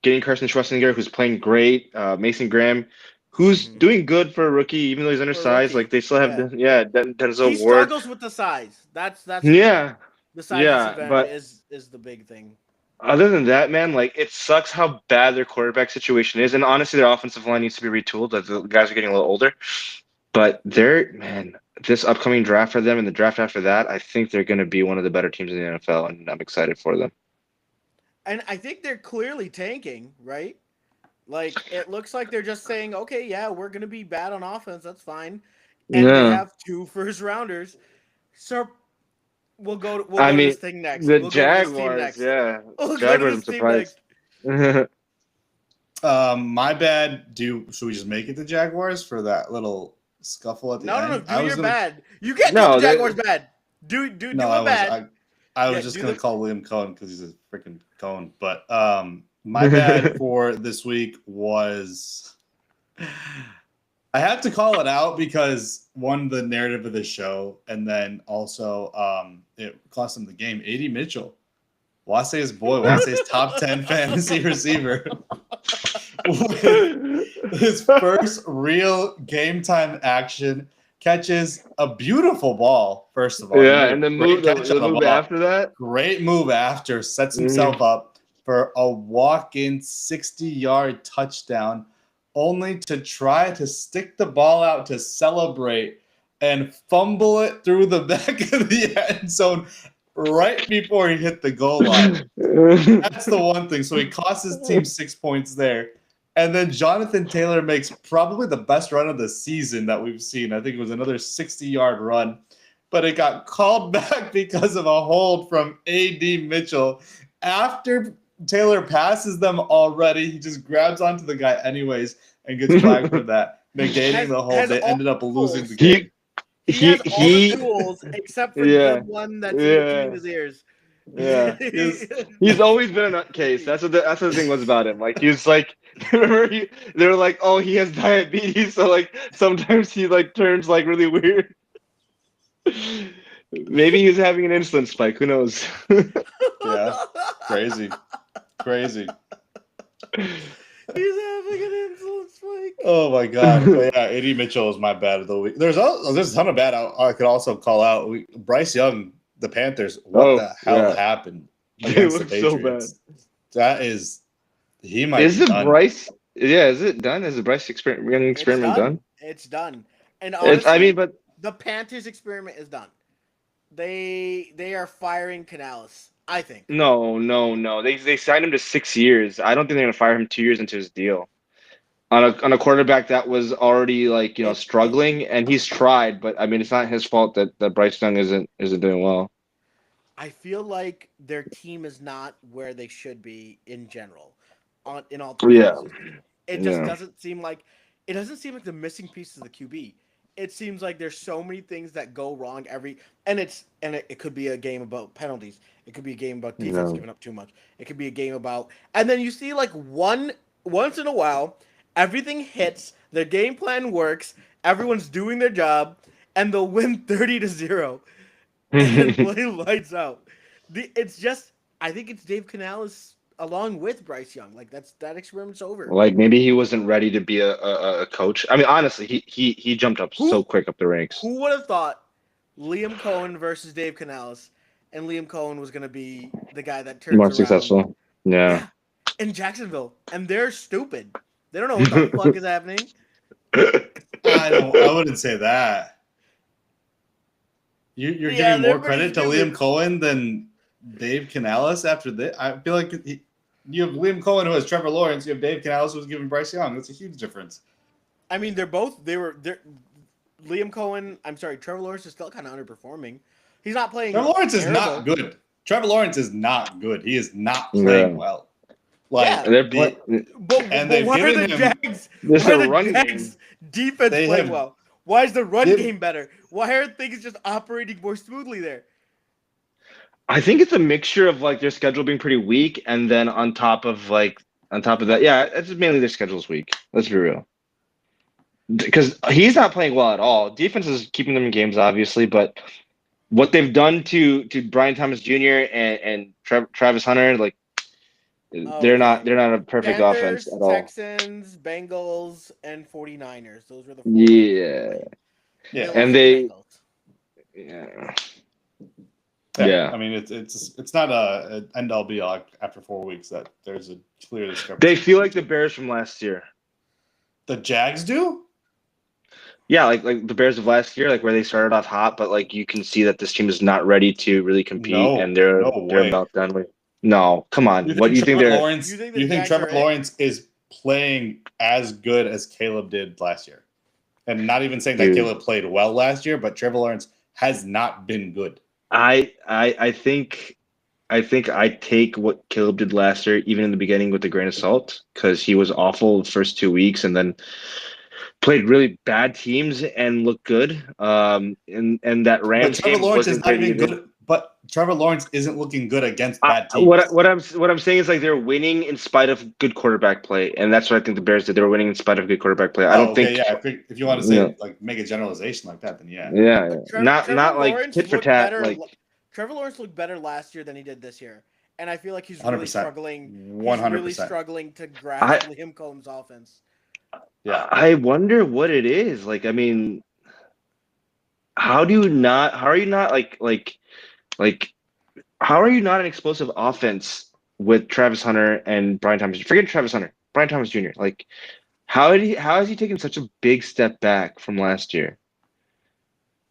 getting Carson Schwarzenegger, who's playing great, Mason Graham, who's doing good for a rookie, even though he's undersized. rookie, Like they still have, Denzel He Ward. struggles with the size. That's Yeah, the size yeah, disadvantage but is the big thing. other than that, man, like it sucks how bad their quarterback situation is, and honestly, their offensive line needs to be retooled. As the guys are getting a little older, but this upcoming draft for them and the draft after that, I think they're going to be one of the better teams in the NFL, and I'm excited for them. And I think they're clearly tanking, right? Like it looks like they're just saying, okay, yeah, we're gonna be bad on offense. That's fine. And they have 2 first rounders. So we'll go to this thing next. The We'll Jaguars, yeah. We'll Jaguars, I'm surprised. My bad. Should we just make it the Jaguars for that little scuffle at the end? No. Do your bad. You can't call the Jaguars bad. Do bad. I was just gonna call William Cohen because he's a freaking Cohen. But my bad for this week was I have to call it out because one, the narrative of the show, and then also it cost him the game. A.D. Mitchell, Wasey's boy, Wasey's top 10 fantasy receiver. His first real game time action, catches a beautiful ball, first of all. Yeah, and the move after that. Great move after, sets himself up for a walk-in 60-yard touchdown, only to try to stick the ball out to celebrate and fumble it through the back of the end zone right before he hit the goal line. That's the one thing. So he cost his team 6 points there. And then Jonathan Taylor makes probably the best run of the season that we've seen. I think it was another 60-yard run. But it got called back because of a hold from A.D. Mitchell. After Taylor passes them already, he just grabs onto the guy anyways and gets flagged for that, negating the hold. They ended up losing the game. He has all the duels except for the one that's in between his ears. Yeah, he's always been a nutcase. That's what the thing was about him. Like he was like, remember they were like, oh, he has diabetes, so like sometimes he like turns like really weird. Maybe he's having an insulin spike. Who knows? Yeah, crazy. He's having an insulin spike. Oh my god! But yeah, A.D. Mitchell is my bad of the week. There's a ton of bad I could also call out. Bryce Young. The Panthers, what the hell happened against the Patriots? That is, he might. Is it done. Bryce? Yeah, is it done? Is the Bryce experiment done? It's done. And honestly, but the Panthers experiment is done. They are firing Canales. I think. No. They signed him to 6 years. I don't think they're gonna fire him 2 years into his deal. On a quarterback that was already struggling, and he's tried, but I mean it's not his fault that Bryce Young isn't doing well. I feel like their team is not where they should be in general. In all three cases. It just doesn't seem like the missing piece of the QB. It seems like there's so many things that go wrong it could be a game about penalties. It could be a game about defense giving up too much. It could be a game about, and then you see like once in a while. Everything hits, the game plan works, everyone's doing their job, and they'll win 30-0 and play lights out. It's just, I think it's Dave Canales along with Bryce Young. Like that experiment's over. Like maybe he wasn't ready to be a coach. I mean, honestly, he jumped up so quick up the ranks. Who would have thought Liam Cohen versus Dave Canales, and Liam Cohen was going to be the guy that turns More around. successful. Yeah. In Jacksonville, and they're stupid. They don't know what the fuck is happening. I wouldn't say that. You're giving more credit to Liam Cohen than Dave Canales after this. I feel like you have Liam Cohen who has Trevor Lawrence. You have Dave Canales who's giving Bryce Young. That's a huge difference. I mean, they're Liam Cohen. I'm sorry, Trevor Lawrence is still kind of underperforming. He's not playing. Trevor Lawrence is not good. Trevor Lawrence is not good. He is not playing well. Like, they've given him. Why are the Jags defense playing well? Why is the run game better? Why are things just operating more smoothly there? I think it's a mixture of like their schedule being pretty weak, and then on top of that, yeah, it's mainly their schedule's weak. Let's be real. Because he's not playing well at all. Defense is keeping them in games, obviously, but what they've done to Brian Thomas Jr. and Travis Hunter, like they're not a perfect Panthers, offense at all. Texans, Bengals, and 49ers. Those were the 4. Yeah. And they Yeah. I mean, it's not a end all be all after 4 weeks that there's a clear discrepancy. They feel like the Bears from last year. The Jags do? Yeah, like the Bears of last year, like where they started off hot, but like you can see that this team is not ready to really compete, and they're about done with. No, come on. What do you think? You think Trevor Lawrence is playing as good as Caleb did last year? And not even saying that Caleb played well last year, but Trevor Lawrence has not been good. I think I take what Caleb did last year, even in the beginning, with a grain of salt, because he was awful the first 2 weeks, and then played really bad teams and looked good. And that Rams game wasn't not even good. But Trevor Lawrence isn't looking good against bad teams. What I'm saying is like they're winning in spite of good quarterback play, and that's what I think the Bears did. They were winning in spite of good quarterback play. I think if you want to say like make a generalization like that, then yeah. Not like tit for tat. Like Trevor Lawrence looked better last year than he did this year, and I feel like he's really struggling. 100%. He's really struggling to grasp Liam Cohen's offense. Yeah, I wonder what it is. Like, I mean, how are you not an explosive offense with Travis Hunter and Brian Thomas? Forget Travis Hunter, Brian Thomas Jr. Like, how has he taken such a big step back from last year?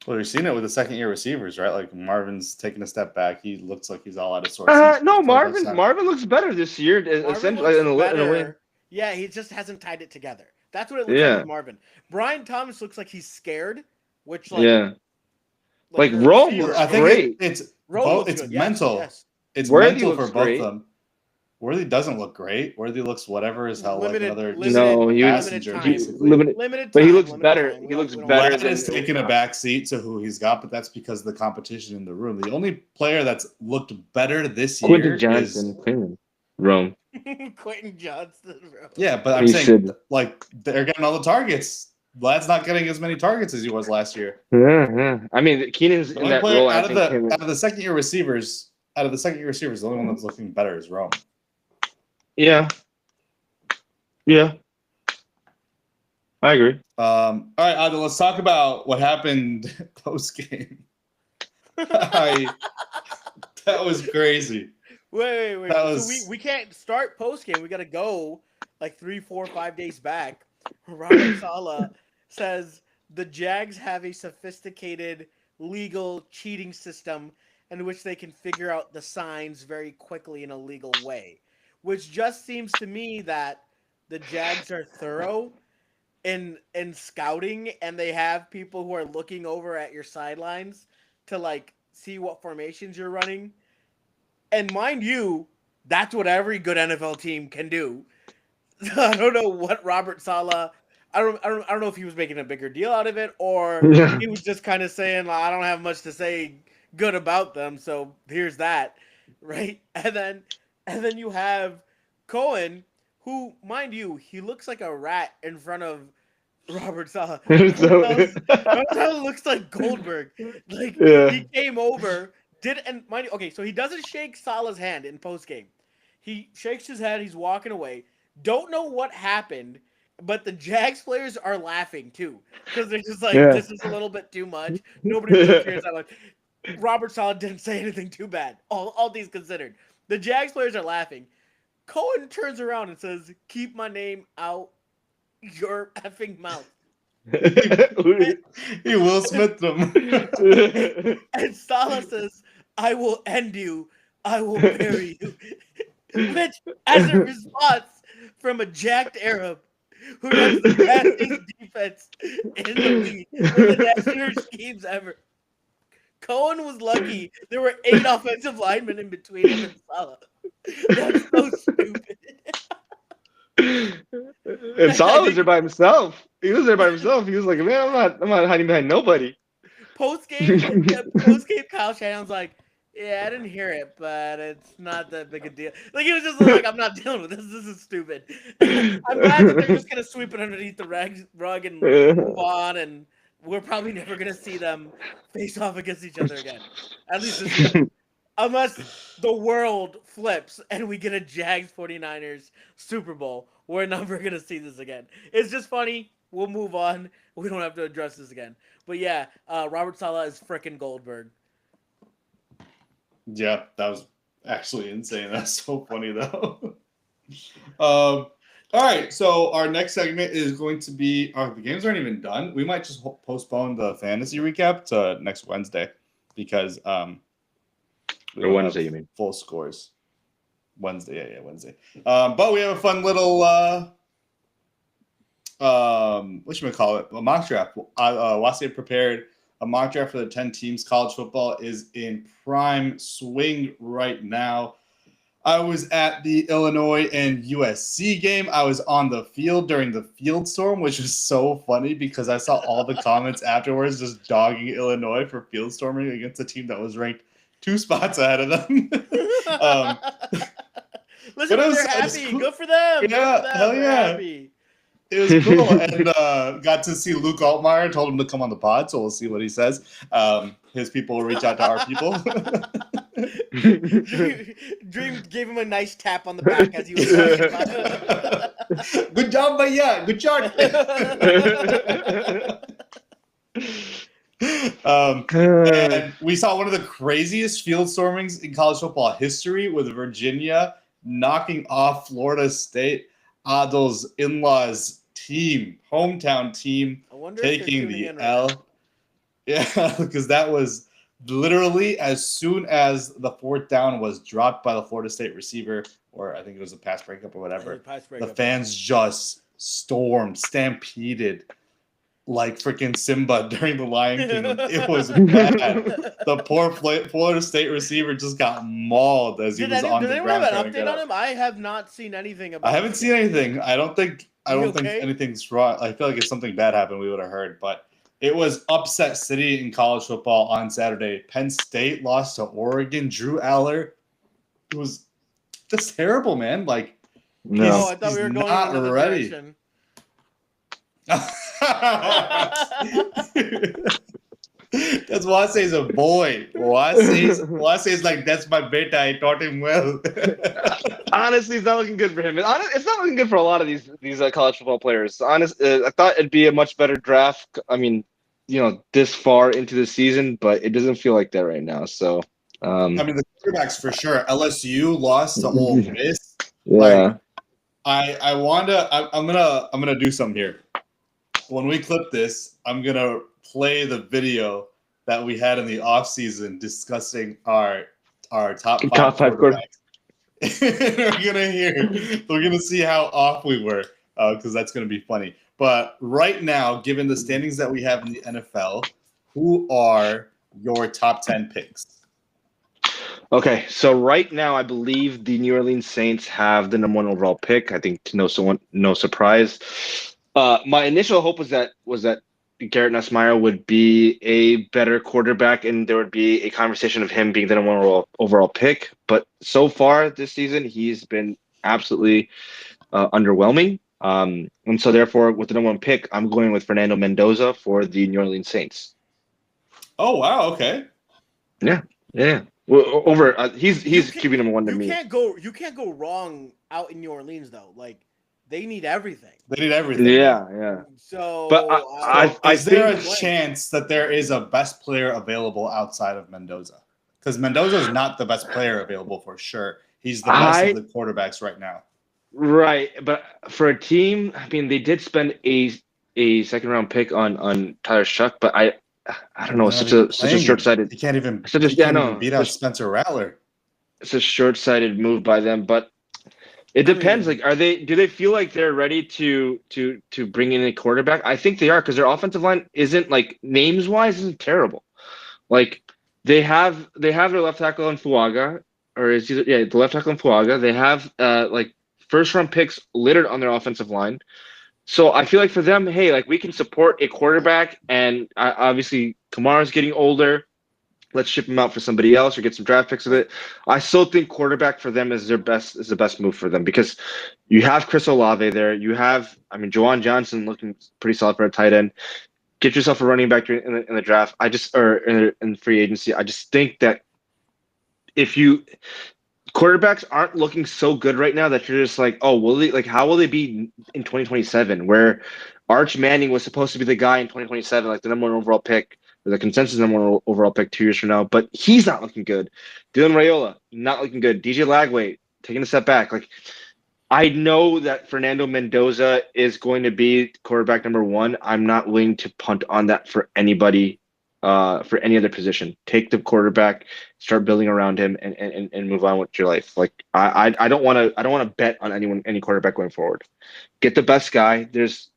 Well, you're seeing it with the second-year receivers, right? Like Marvin's taking a step back. He looks like he's all out of sorts. No, Marvin looks better this year. Essentially, in a way. Yeah, he just hasn't tied it together. That's what it looks like with Marvin. Brian Thomas looks like he's scared, which like Rome looks great. It's mental. Yes. It's mental for both of them. Worthy doesn't look great. Worthy looks whatever as hell like another passenger. Limited time, but he looks better. He looks better. Vlad is taking a back seat to who he's got, but that's because of the competition in the room. The only player that's looked better this year Quentin Johnson, Rome. Quentin Johnson. Yeah, but I'm saying like they're getting all the targets. Vlad's not getting as many targets as he was last year. Yeah. I mean, Keenan's in that role. Out of the second year receivers, the only one that's looking better is Rome. Yeah. I agree. All right, Adil, let's talk about what happened post game. That was crazy. Wait. So we can't start post game. We got to go like 3, 4, 5 days back. Robert Saleh says the Jags have a sophisticated legal cheating system in which they can figure out the signs very quickly in a legal way, which just seems to me that the Jags are thorough in scouting, and they have people who are looking over at your sidelines to like see what formations you're running. And mind you, that's what every good NFL team can do. I don't know what Robert Saleh. I don't know if he was making a bigger deal out of it, or he was just kind of saying, I don't have much to say good about them, so here's that, right? And then you have Cohen, who, mind you, he looks like a rat in front of Robert Saleh. So- Robert Saleh looks like Goldberg. Like Yeah. he came over, mind you, okay, so he doesn't shake Salah's hand in post game. He shakes his head. He's walking away. Don't know what happened, but the Jags players are laughing too because they're just like, Yeah. this is a little bit too much. Nobody really cares that much. Robert Saleh didn't say anything too bad. All things considered, the Jags players are laughing. Cohen turns around and says, "Keep my name out your effing mouth." He Will Smith them. And Salah says, "I will end you. I will bury you." Which, as a response from a jacked Arab who runs the fastest defense in the league with the national schemes ever. Cohen was lucky there were 8 offensive linemen in between him and Salah. That's so stupid. And Salah was there by himself. He was there by himself. He was like, man, I'm not hiding behind nobody. Post game, Kyle Shanahan's like, yeah, I didn't hear it, but it's not that big a deal. Like, he was just like, I'm not dealing with this. This is stupid. I'm glad that they're just going to sweep it underneath the rug and move on, and we're probably never going to see them face off against each other again. At least this year. Unless the world flips and we get a Jags 49ers Super Bowl, we're never going to see this again. It's just funny. We'll move on. We don't have to address this again. But yeah, Robert Saleh is frickin' Goldberg. Yeah, that was actually insane. That's so funny though. All right, so our next segment is going to be. The games aren't even done. We might just postpone the fantasy recap to next Wednesday because we Or don't Wednesday, have you mean? full scores. Wednesday, yeah, Wednesday. But we have a fun little whatchamacallit, a mock draft. Wasi prepared a mock draft for the 10 teams. College football is in prime swing right now. I was at the Illinois and USC game. I was on the field during the field storm, which was so funny because I saw all the comments afterwards just dogging Illinois for field storming against a team that was ranked 2 spots ahead of them. Listen, they're happy. Cool. Good for them. Yeah, hell yeah. Happy. It was cool, and got to see Luke Altmaier. Told him to come on the pod, so we'll see what he says. His people will reach out to our people. Dream gave him a nice tap on the back as he was talking. Good job, Bhaiya. Good job. And we saw one of the craziest field stormings in college football history with Virginia knocking off Florida State. Adil's in-laws team, hometown team, taking the L. Right. Yeah, because that was literally as soon as the 4th down was dropped by the Florida State receiver, or I think it was a pass breakup or whatever, the fans just stormed, stampeded like freaking Simba during the Lion King. It was bad. The poor Florida State receiver just got mauled as he was on the ground. Did anyone have an update on him? I have not seen anything about. I haven't seen anything. I don't think anything's wrong. I feel like if something bad happened, we would have heard. But it was upset city in college football on Saturday. Penn State lost to Oregon. Drew Aller. It was just terrible, man. Like, no, I thought we were going in another direction. That's Wase's a boy. Wase's like, that's my beta. I taught him well. Honestly, it's not looking good for him. It's not looking good for a lot of these college football players. I thought it'd be a much better draft. I mean, this far into the season, but it doesn't feel like that right now. So, I mean, the quarterbacks for sure. LSU lost to Ole Miss. Yeah. Like, I'm gonna do something here. When we clip this, I'm gonna play the video that we had in the off season discussing our top 5 quarterbacks. We're gonna see how off we were, because that's gonna be funny. But right now, given the standings that we have in the NFL, who are your top 10 picks? Okay, so right now I believe the New Orleans Saints have the number 1 overall pick. I think no surprise. My initial hope was that Garrett Nussmeier would be a better quarterback and there would be a conversation of him being the number 1 overall pick. But so far this season, he's been absolutely underwhelming. And so therefore, with the number one pick, I'm going with Fernando Mendoza for the New Orleans Saints. Oh wow, okay. Yeah. Well, over he's QB number one to You me. can't go wrong out in New Orleans though. Like they need everything. They need everything. Yeah. So, But I Is there a think chance that there is a best player available outside of Mendoza? Because Mendoza is not the best player available for sure. He's the best of the quarterbacks right now. right, but for a team, I mean, they did spend a second round pick on Tyler Shuck, but I don't know, They're not such a even short playing him. sighted. He can't even. Such a He yeah, can't even no, beat out Spencer Rattler. it's a short sighted move by them, but it depends. mean- Like, do they feel like they're ready to bring in a quarterback? I think they are because their offensive line isn't like names wise isn't terrible. Like they have their left tackle in Fuaga, or is either the left tackle in Fuaga. They have like first round picks littered on their offensive line. So I feel like for them, hey, like we can support a quarterback, and obviously Kamara's getting older. Let's ship him out for somebody else or get some draft picks of it. I still think quarterback for them is the best move for them because you have Chris Olave there. You have, I mean, Juwan Johnson looking pretty solid for a tight end. Get yourself a running back in the draft. Or in free agency. I just think that if you quarterbacks aren't looking so good right now that you're just like, oh, how will they be in 2027? Where Arch Manning was supposed to be the guy in 2027, like the number one overall pick, or the consensus number one overall pick 2 years from now, but he's not looking good. Dylan Raiola, not looking good. DJ Lagway taking a step back. Like I know that Fernando Mendoza is going to be quarterback number one. I'm not willing to punt on that for anybody, for any other position. Take the quarterback, start building around him, and move on with your life. Like I don't want to bet on any quarterback going forward. Get the best guy.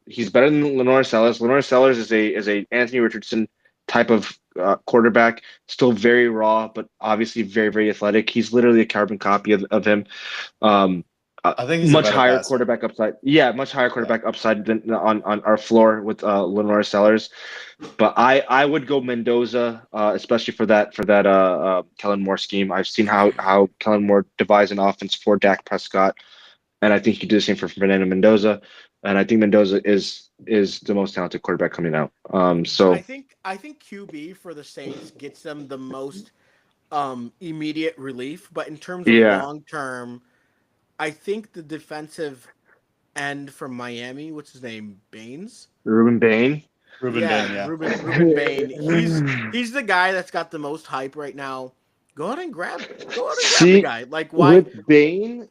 He's better than Lenore Sellers. Lenore Sellers is a Anthony Richardson type of quarterback, still very raw, but obviously very very athletic. He's literally a carbon copy of him. I think he's Much a better higher passer. quarterback upside. Yeah, much higher quarterback upside than on our floor with Lenore Sellers. But I would go Mendoza, especially for that Kellen Moore scheme. I've seen how Kellen Moore devised an offense for Dak Prescott, and I think he could do the same for Fernando Mendoza. And I think Mendoza is the most talented quarterback coming out. So I think QB for the Saints gets them the most immediate relief, but in terms of yeah, long term, I think the defensive end from Miami, what's his name, Baines? Ruben Bain. Ruben Bain, yeah. Ruben Bain. He's the guy that's got the most hype right now. Go out and grab the guy. Like why? With Bain,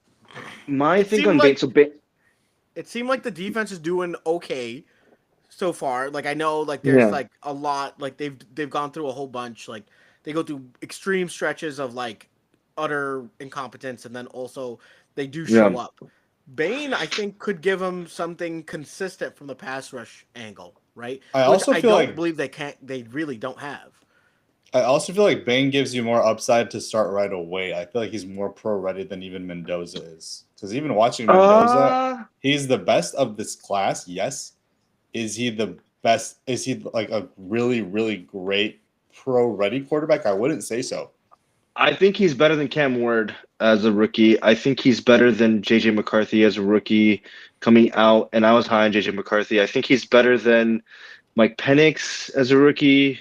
my It thing seemed on Bain. like So Bain, it seemed like the defense is doing okay so far. Like I know, like there's yeah, like a lot. Like they've gone through a whole bunch. Like they go through extreme stretches of like utter incompetence, and then also they do yeah. show up. Bane, I think, could give him something consistent from the pass rush angle, right? I Which also I feel don't like believe they can't. They really don't have. Bain gives you more upside to start right away. I feel like he's more pro ready than even Mendoza is. Because even watching Mendoza, Uh, he's the best of this class. Yes. Is he the best? Is he like a really, really great pro ready quarterback? I wouldn't say so. I think he's better than Cam Ward as a rookie. I think he's better than JJ McCarthy as a rookie coming out. And I was high on JJ McCarthy. I think he's better than Mike Penix as a rookie.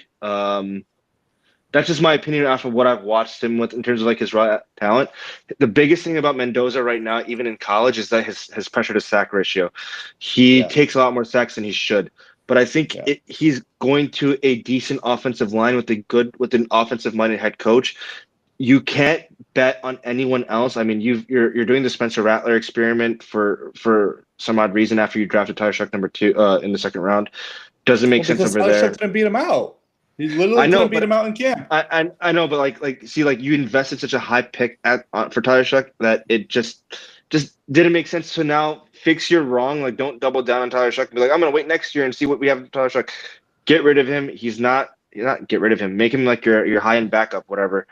That's just my opinion after what I've watched him with in terms of like his raw talent. The biggest thing about Mendoza right now, even in college, is that his pressure to sack ratio. He Yeah. takes a lot more sacks than he should. But I think Yeah. he's going to a decent offensive line with an offensive minded head coach. You can't bet on anyone else. I mean, you're doing the Spencer Rattler experiment for some odd reason after you drafted Tyler Shuck number 2 in the second round. Doesn't make Well, sense because over Tyler there. Shuck couldn't beat him out. He literally I know, couldn't beat but him out in camp. I know, but see, like you invested such a high pick for Tyler Shuck that it just didn't make sense. So now fix your wrong. Like don't double down on Tyler Shuck. Be like, I'm gonna wait next year and see what we have with Tyler Shuck. Get rid of him. He's not get rid of him. Make him like your high end backup, whatever.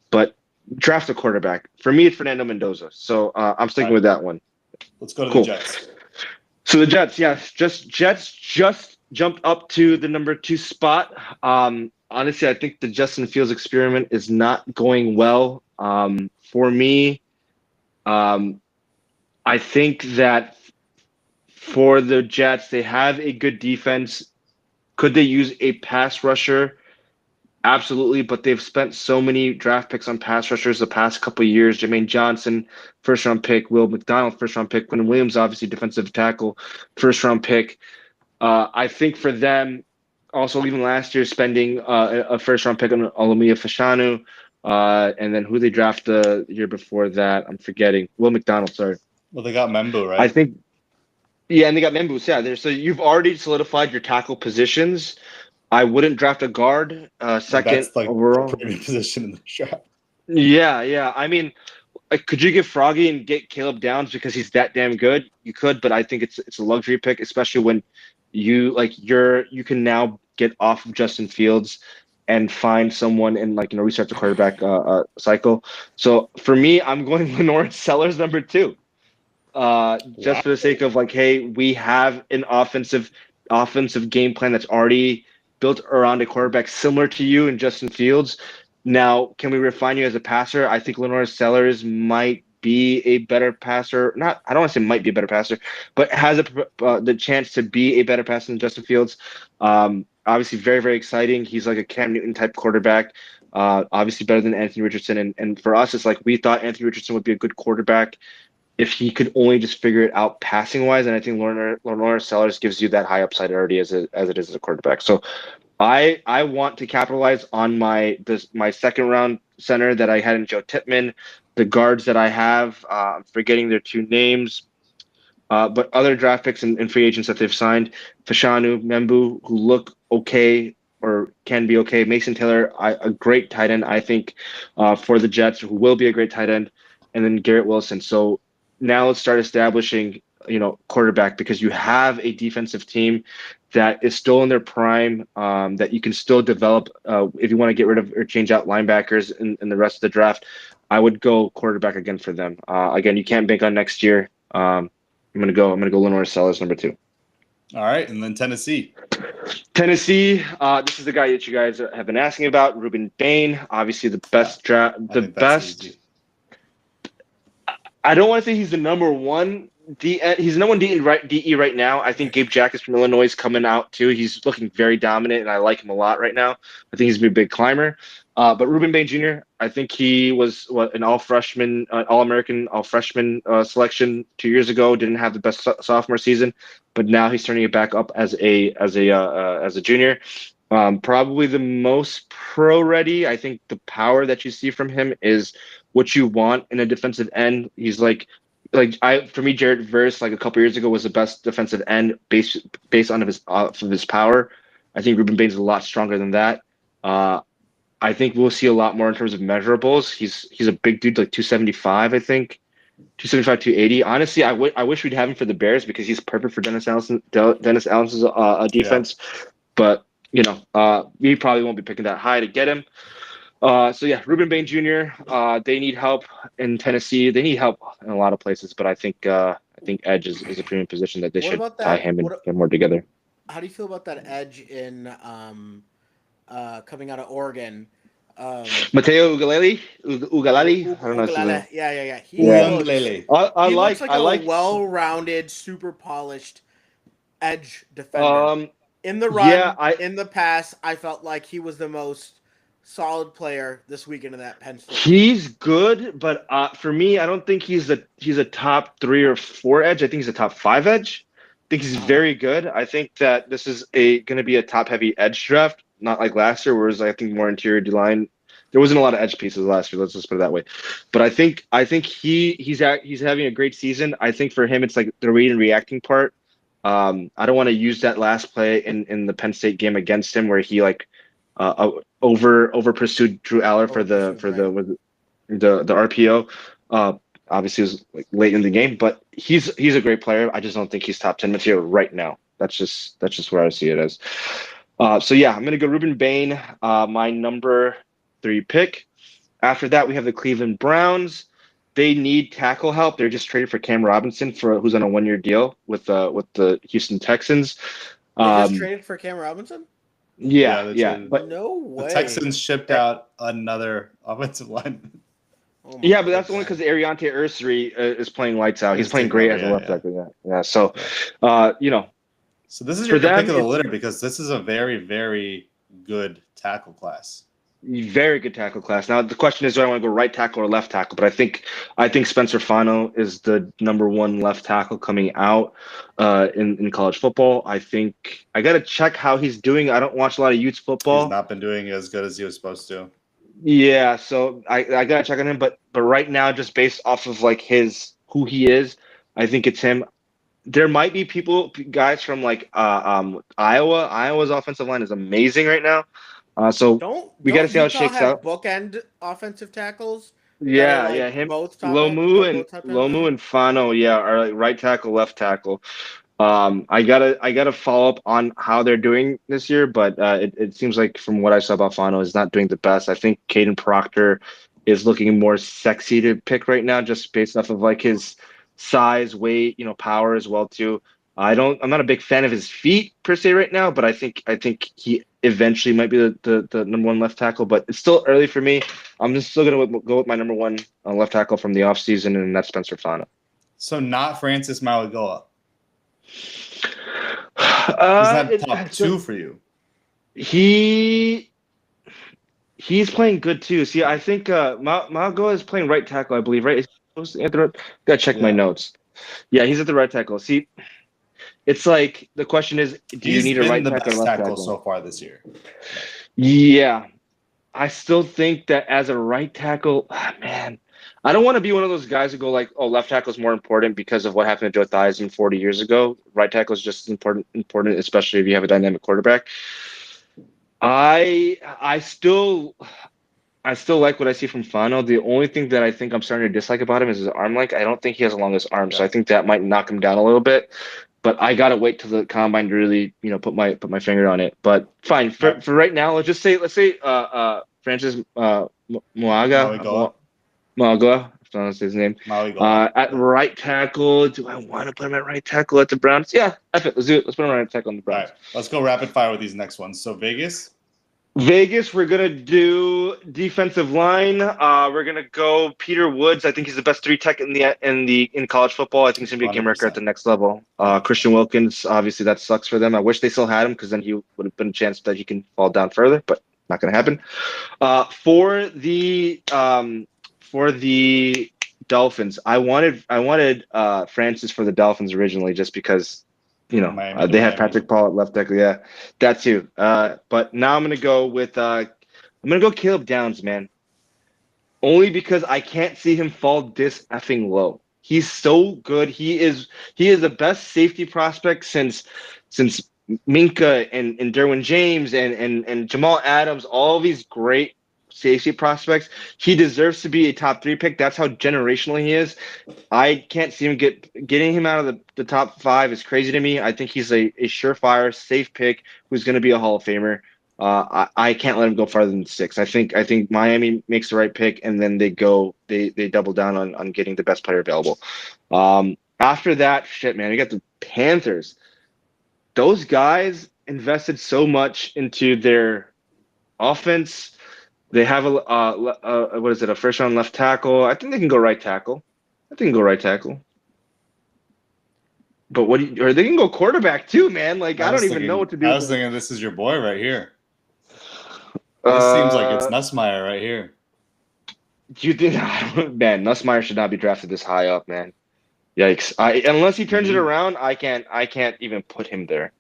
But draft a quarterback. For me, it's Fernando Mendoza. So I'm sticking with that one. Let's go to Cool. the Jets. So the Jets, yeah, Jets just jumped up to the number 2 spot. Honestly, I think the Justin Fields experiment is not going well. For me, I think that for the Jets. They have a good defense. Could they use a pass rusher? Absolutely, but they've spent so many draft picks on pass rushers the past couple of years. Jermaine Johnson, first round pick. Will McDonald, first round pick. Quinn Williams, obviously defensive tackle, first round pick. I think for them, also even last year, spending a first round pick on Olumia Fashanu, and then who they draft the year before that, I'm forgetting. Will McDonald, sorry. Well, they got Membo, right? I think, yeah, and they got Membus. Yeah, so you've already solidified your tackle positions. I wouldn't draft a guard second That's like overall. the premium position in the draft. Yeah. I mean, like, could you give Froggy and get Caleb Downs because he's that damn good? You could, but I think it's a luxury pick, especially when you can now get off of Justin Fields and find someone and restart the quarterback cycle. So for me, I'm going Lenore Sellers number 2. Just for the sake of hey, we have an offensive game plan that's already built around a quarterback similar to you and Justin Fields. Now, can we refine you as a passer? I think Lenore Sellers might be a better passer. I don't want to say might be a better passer, but has the chance to be a better passer than Justin Fields. Obviously, very, very exciting. He's like a Cam Newton type quarterback. Obviously, better than Anthony Richardson. And for us, it's we thought Anthony Richardson would be a good quarterback if he could only just figure it out passing wise. And I think Lenore Sellers gives you that high upside already as it is as a quarterback. So I want to capitalize on my second round center that I had in Joe Tippmann. The guards that I have, I'm forgetting their 2 names, but other draft picks and free agents that they've signed, Fashanu, Membu, who look okay or can be okay. Mason Taylor, a great tight end, I think, for the Jets, who will be a great tight end, and then Garrett Wilson. So now let's start establishing, quarterback, because you have a defensive team that is still in their prime, that you can still develop. If you want to get rid of or change out linebackers in the rest of the draft, I would go quarterback again for them. Again, you can't bank on next year. I'm gonna go Lenore Sellers number 2. All right, and then Tennessee. This is the guy that you guys have been asking about, Ruben Bain. Obviously, the best draft, the best. Easy. I don't want to say he's the number 1 DE. He's the number 1 DE right now. I think Gabe Jackas from Illinois is coming out too. He's looking very dominant, and I like him a lot right now. I think he's a big climber. But Ruben Bain Jr., I think he was an all-freshman, all-American, all-freshman selection 2 years ago. Didn't have the best sophomore season, but now he's turning it back up as a junior. Probably the most pro-ready. I think the power that you see from him is what you want in a defensive end. He's for me, Jared Verse, a couple years ago, was the best defensive end based on his power. I think Ruben Bain's a lot stronger than that. I think we'll see a lot more in terms of measurables. He's a big dude, 275, I think. 275, 280. Honestly, I wish we'd have him for the Bears because he's perfect for Dennis Allen's defense. Yeah. But, we probably won't be picking that high to get him. Ruben Bain Jr. They need help in Tennessee. They need help in a lot of places, but I think edge is a premium position that they should tie him and get more together. How do you feel about that edge in coming out of Oregon? Mateo Ugalele? I don't know. Yeah. He looks like a well-rounded, super polished edge defender. In the run, in the pass, I felt like he was the most solid player this weekend in that Penn State. He's good, but for me, I don't think he's a top 3 or 4 edge. I think he's a top 5 edge. I think he's very good. I think that this is going to be a top-heavy edge draft, not like last year, whereas I think more interior D-line. There wasn't a lot of edge pieces last year. Let's just put it that way. But I think he's having a great season. I think for him, it's the read and reacting part. I don't want to use that last play in the Penn State game against him where he over pursued Drew Aller for the RPO. Obviously, it was late in the game, but he's a great player. I just don't think he's top 10 material right now. That's just where I see it as. I'm gonna go Ruben Bain, my number 3 pick. After that, we have the Cleveland Browns. They need tackle help. They're just traded for Cam Robinson who's on a 1-year deal with the Houston Texans. They just traded for Cam Robinson? Yeah. But no way. The Texans shipped out another offensive lineman. Oh my Yeah, but that's only goodness. because Ariante Ursary is playing lights out. He's He's playing taking great over, as a yeah, left yeah. tackle. Yeah. So, you know, So this is for your pick them, of the it's litter because this is a very, very good tackle class. very good tackle class. Now the question is, do I want to go right tackle or left tackle? But I think Spencer Fano is the number one left tackle coming out in college football. I think I got to check how he's doing. I don't watch a lot of youth He's football. not been doing as good as he was supposed to. Yeah, so I gotta check on him, but right now, just based off of like who he is, I think it's him. There might be guys from like Iowa. Iowa's offensive line is amazing right now. So we got to Don't see how it Utah shakes have out. bookend offensive tackles that are Yeah, like him, both top end, both top end? Lomu and Fano, yeah, are like right tackle, left tackle. I gotta follow up on how they're doing this year, but it seems like from what I saw about Fano is not doing the best. I think Caden Proctor is looking more sexy to pick right now, just based off of like his size, weight, power as well too. I'm not a big fan of his feet per se right now, but I think he eventually might be the number one left tackle, but it's still early for me. I'm just still gonna go with my number one left tackle from the offseason, and that's Spencer Fano. So not Francis Mauigoa. He's Uh, not top two for you. he's playing good too. See, I think Malgoa is playing right tackle, I believe, right? Is he supposed to at the right? Gotta check my Yeah. notes. Yeah, he's at the right tackle. See, it's like the question is, do you He's need a been right the tackle or best left tackle tackle? so far this year. Yeah, I still think that as a right tackle, man, I don't want to be one of those guys who go like, "Oh, left tackle is more important because of what happened to Joe Theismann 40 years ago." Right tackle is just as important, especially if you have a dynamic quarterback. I still like what I see from Fano. The only thing that I think I'm starting to dislike about him is his arm length. I don't think he has the longest arm, so I think that might knock him down a little bit. But I gotta wait till the combine to really, put my finger on it. But fine for right now. Let's say Francis Mauigoa. Muaga, if I don't say his name. Mauigoa. At right tackle, do I want to put him at right tackle at the Browns? Yeah, let's do it. Let's put him at right tackle on the All Browns. right, let's go rapid fire with these next ones. So Vegas. Vegas, we're gonna do defensive line. We're gonna go Peter Woods. I think he's the best three tech in college football. I think he's gonna be a game wrecker at the next level. Christian Wilkins, obviously that sucks for them. I wish they still had him because then he would have been a chance that he can fall down further, but not gonna happen. For the Dolphins, I wanted Francis for the Dolphins originally just because they had Patrick Paul at left tackle. Yeah, that too. But now I'm gonna go with Caleb Downs, man. Only because I can't see him fall this effing low. He's so good. He is the best safety prospect since Minka and Derwin James and Jamal Adams. All these great safety prospects. He deserves to be a top 3 pick. That's how generational he is. I can't see him getting him out of the top 5 is crazy to me. I think he's a surefire, safe pick who's going to be a Hall of Famer. I can't let him go farther than 6. I think Miami makes the right pick, and then they double down on getting the best player available. After that, shit, man, we got the Panthers. Those guys invested so much into their offense. They have a first round left tackle. I think they can go right tackle. But or they can go quarterback too, man. Like I don't even know what to do. I was thinking this is your boy right here. This seems like it's Nussmeier right here. Do you think, man, Nussmeier should not be drafted this high up, man? Yikes! Unless he turns it around, I can't even put him there.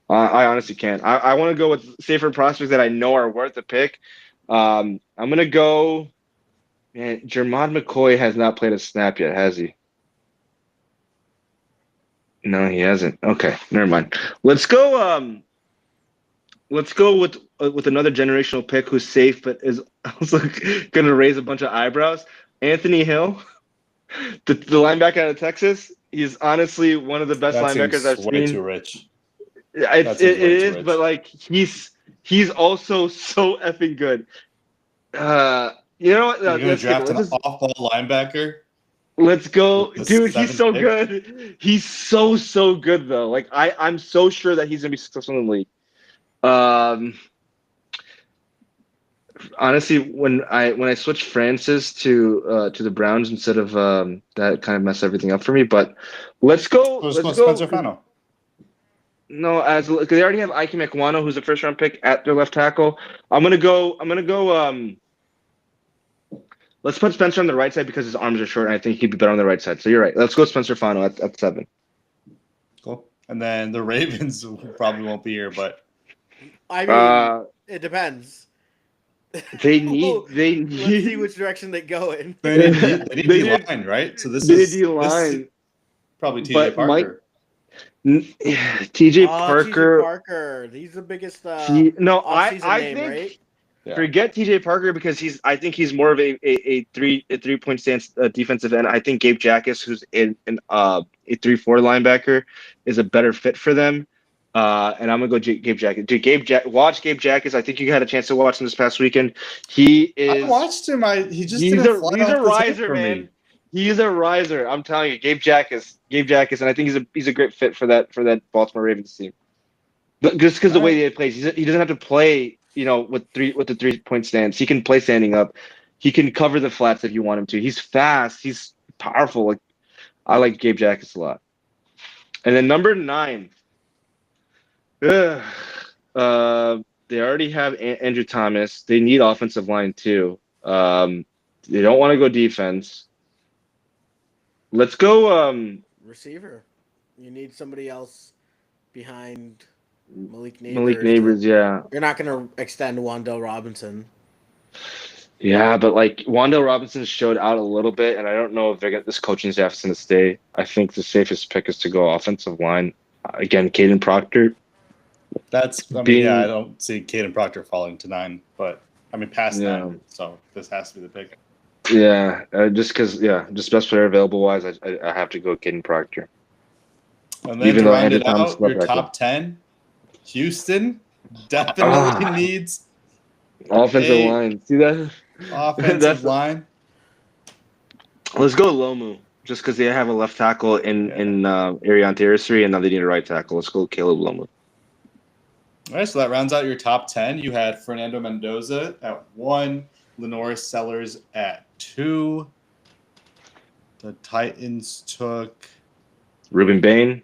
I honestly can't. I want to go with safer prospects that I know are worth a pick. I'm gonna go. Man, Jermod McCoy has not played a snap yet, has he? No, he hasn't. Okay, never mind. Let's go. Let's go with another generational pick who's safe, but is also going to raise a bunch of eyebrows. Anthony Hill, the linebacker out of Texas. He's honestly one of the best linebackers I've seen. Way too rich. It is, rich. But like he's also so effing good. You know what? You're going to draft an off-ball linebacker? Let's go, dude. He's so good. He's so good though. Like I'm so sure that he's gonna be successful in the league. honestly, when I switched Francis to the Browns instead of that kind of messed everything up for me. But let's go. Let's Let's go go. Spencer Fano. No, because they already have Ike Mekwano, who's a first round pick at their left tackle. I'm gonna go. Let's put Spencer on the right side because his arms are short, and I think he'd be better on the right side. So you're right. Let's go Spencer Fano at 7. Cool. And then the Ravens probably won't be here, but I mean, Uh, it depends. they Let's see need which direction they go in. they need They D need- line, right? So this they is need line. probably TJ But Mike- Parker. TJ Parker. Parker. He's the biggest No, off-season I name, think right? Yeah. forget TJ Parker because I think he's more of a 3-point stance defensive end. I think Gabe Jackus, who's a 3-4 linebacker, is a better fit for them. And I'm gonna go Gabe Jackus. Dude, watch Gabe Jackus. I think you had a chance to watch him this past weekend. He is. I watched him. He just He's didn't a fly he's off a the tape riser, for man. me. He's a riser. I'm telling you, Gabe Jackus, and I think he's a great fit for that Baltimore Ravens team. But just because the way he plays, he doesn't have to play, with the 3-point stance. He can play standing up. He can cover the flats if you want him to. He's fast. He's powerful. Like I like Gabe Jackus a lot. And then number 9. They already have Andrew Thomas. They need offensive line too. They don't want to go defense. Let's go. Receiver. You need somebody else behind Malik Neighbors. Malik Neighbors, yeah. You're not going to extend Wandell Robinson. Yeah, but like Wandell Robinson showed out a little bit, and I don't know if this coaching staff is going to stay. I think the safest pick is to go offensive line. Again, Caden Proctor. I don't see Caden Proctor falling to 9, but past 9. So this has to be the pick. Yeah, just best player available wise, I have to go Caden Proctor. And then Even to though round Andrew it Thomas out, left your tackle. top 10, Houston definitely needs offensive Hey. line. See that? offensive line. Let's go Lomu, just because they have a left tackle in Arion Terrestre, and now they need a right tackle. Let's go Caleb Lomu. All right, so that rounds out your top 10. You had Fernando Mendoza at 1, Lenoris Sellers at 2. The Titans took Ruben Bain.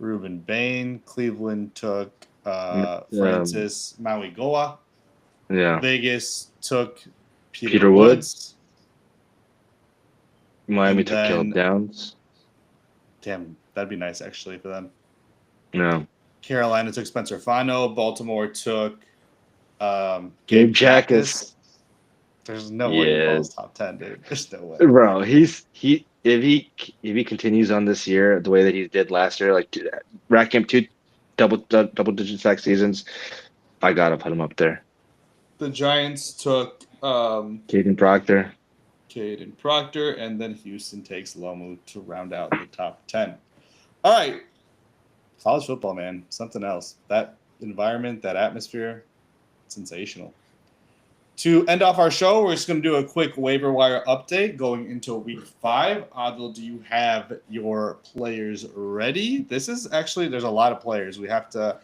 Ruben Bain. Cleveland took Francis Mauigoa. Yeah. Vegas took Peter Woods. Miami And took then- Caleb Downs. Damn, that'd be nice actually for them. No. Carolina took Spencer Fano. Baltimore took Gabe Jackus. There's no way he Yeah. falls top 10, dude. There's no way. Bro, if he continues on this year the way that he did last year, like racking up 2 double-digit sack seasons, I gotta put him up there. The Giants took Caden Proctor. Caden Proctor, and then Houston takes Lomu to round out the top 10. All right. College football, man. Something else. That environment, that atmosphere, sensational. To end off our show, we're just going to do a quick waiver wire update going into week 5. Adil, do you have your players ready? This is actually, there's a lot of players. We have to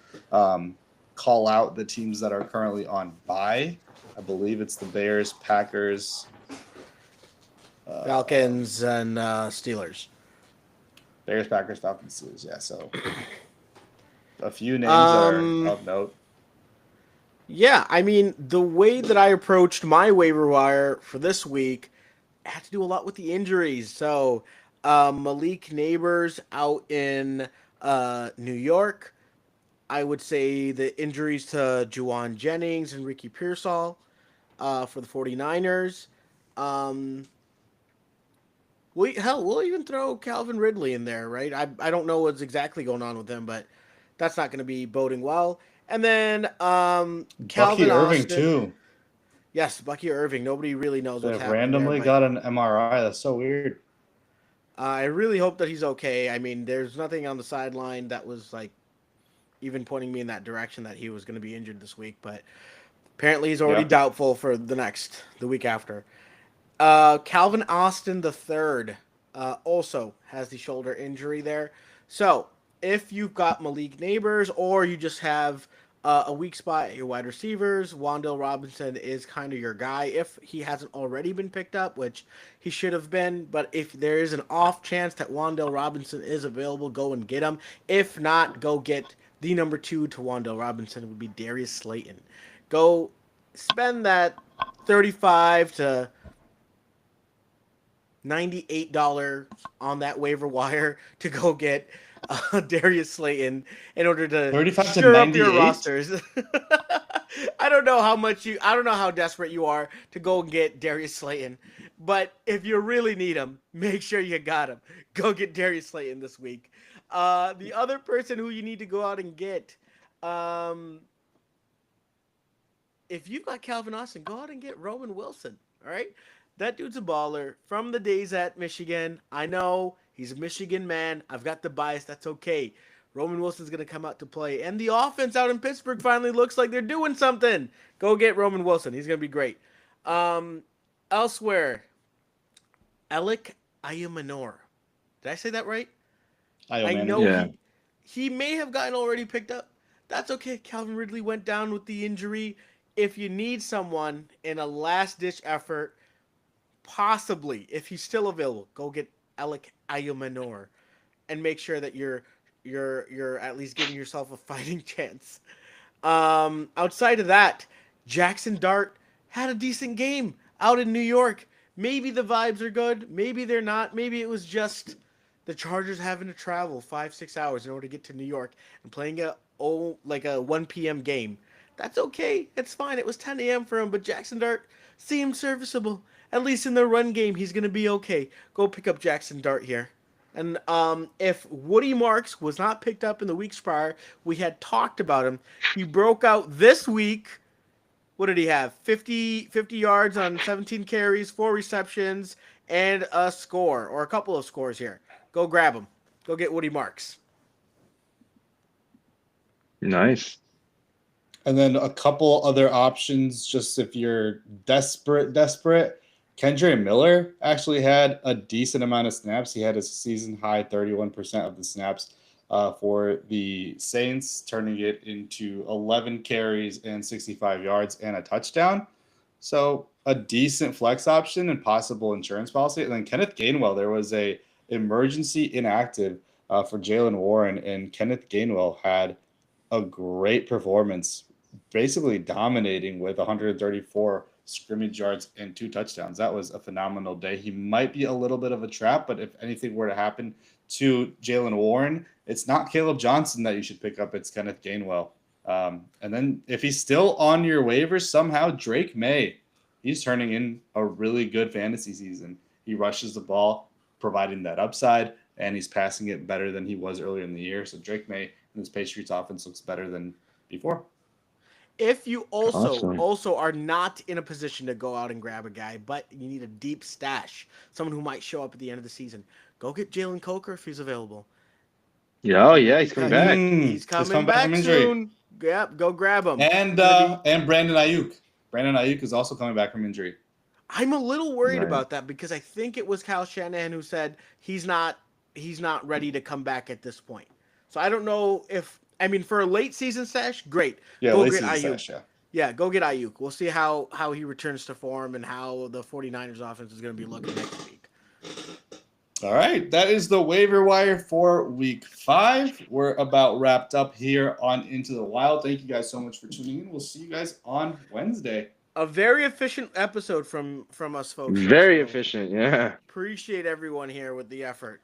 call out the teams that are currently on bye. I believe it's the Bears, Packers, Falcons and Steelers. Bears, Packers, Falcons, Steelers. Yeah, so a few names that are of note. Yeah, I mean, the way that I approached my waiver wire for this week had to do a lot with the injuries. So, Malik Neighbors out in New York. I would say the injuries to Juwan Jennings and Ricky Pearsall for the 49ers. We'll even throw Calvin Ridley in there, right? I don't know what's exactly going on with him, but that's not going to be boding well. And then Calvin Bucky Irving, Austin. too. Yes, Bucky Irving. Nobody really knows what's They happening randomly there, got an MRI. That's so weird. I really hope that he's okay. I mean, there's nothing on the sideline that was like even pointing me in that direction that he was going to be injured this week, but apparently he's already doubtful for the week after. Calvin Austin III also has the shoulder injury there. So if you've got Malik Neighbors or you just have A weak spot at your wide receivers. Wan'Dale Robinson is kind of your guy if he hasn't already been picked up, which he should have been. But if there is an off chance that Wan'Dale Robinson is available, go and get him. If not, go get the number 2 to Wan'Dale Robinson. It would be Darius Slayton. Go spend that $35 to $98 on that waiver wire to go get Darius Slayton in order to 35 to sure up your 98? rosters. I don't know how desperate you are to go and get Darius Slayton, but if you really need him, make sure you got him. Go get Darius Slayton this week. The other person who you need to go out and get, if you've got Calvin Austin, go out and get Roman Wilson. All right. That dude's a baller from the days at Michigan. I know he's a Michigan man. I've got the bias. That's okay. Roman Wilson's going to come out to play. And the offense out in Pittsburgh finally looks like they're doing something. Go get Roman Wilson. He's going to be great. Elsewhere, Alec Ayamanor. Did I say that right? I know he may have gotten already picked up. That's okay. Calvin Ridley went down with the injury. If you need someone in a last-ditch effort, possibly, if he's still available, go get Alec Ayamanor and make sure that you're at least giving yourself a fighting chance. Outside of that, Jackson Dart had a decent game out in New York. Maybe the vibes are good. Maybe they're not. Maybe it was just the Chargers having to travel 5-6 hours in order to get to New York and playing a 1 p.m. game. That's okay. It's fine. It was 10 a.m. for him, but Jackson Dart seemed serviceable. At least in the run game, he's going to be okay. Go pick up Jackson Dart here. And if Woody Marks was not picked up in the weeks prior, we had talked about him. He broke out this week. What did he have? 50 yards on 17 carries, 4 receptions, and a score, or a couple of scores here. Go grab him. Go get Woody Marks. Nice. And then a couple other options, just if you're desperate. Kendre Miller actually had a decent amount of snaps. He had a season high 31% of the snaps for the Saints, turning it into 11 carries and 65 yards and a touchdown. So a decent flex option and possible insurance policy. And then Kenneth Gainwell, there was a emergency inactive for Jaylen Warren, and Kenneth Gainwell had a great performance, basically dominating with 134 scrimmage yards and 2 touchdowns. That was a phenomenal day. He might be a little bit of a trap, but if anything were to happen to Jaylen Warren, it's not Caleb Johnson that you should pick up. It's Kenneth Gainwell. And then if he's still on your waivers, somehow Drake May, he's turning in a really good fantasy season. He rushes the ball, providing that upside, and he's passing it better than he was earlier in the year. So Drake May in this Patriots offense looks better than before. If you Awesome. also are not in a position to go out and grab a guy, but you need a deep stash, someone who might show up at the end of the season, go get Jalen Coker if he's available. Yeah, he's coming back. He's coming back soon. Yep, go grab him. And Brandon Ayuk. Brandon Ayuk is also coming back from injury. I'm a little worried Right. about that because I think it was Kyle Shanahan who said he's not ready to come back at this point. So I don't know for a late season stash, great. Yeah, Go late get season Ayuk. stash, yeah. Yeah, go get Ayuk. We'll see how he returns to form and how the 49ers offense is going to be looking next week. All right, that is the waiver wire for week 5. We're about wrapped up here on Into the Wild. Thank you guys so much for tuning in. We'll see you guys on Wednesday. A very efficient episode from us folks. Very So efficient, yeah. Appreciate everyone here with the effort.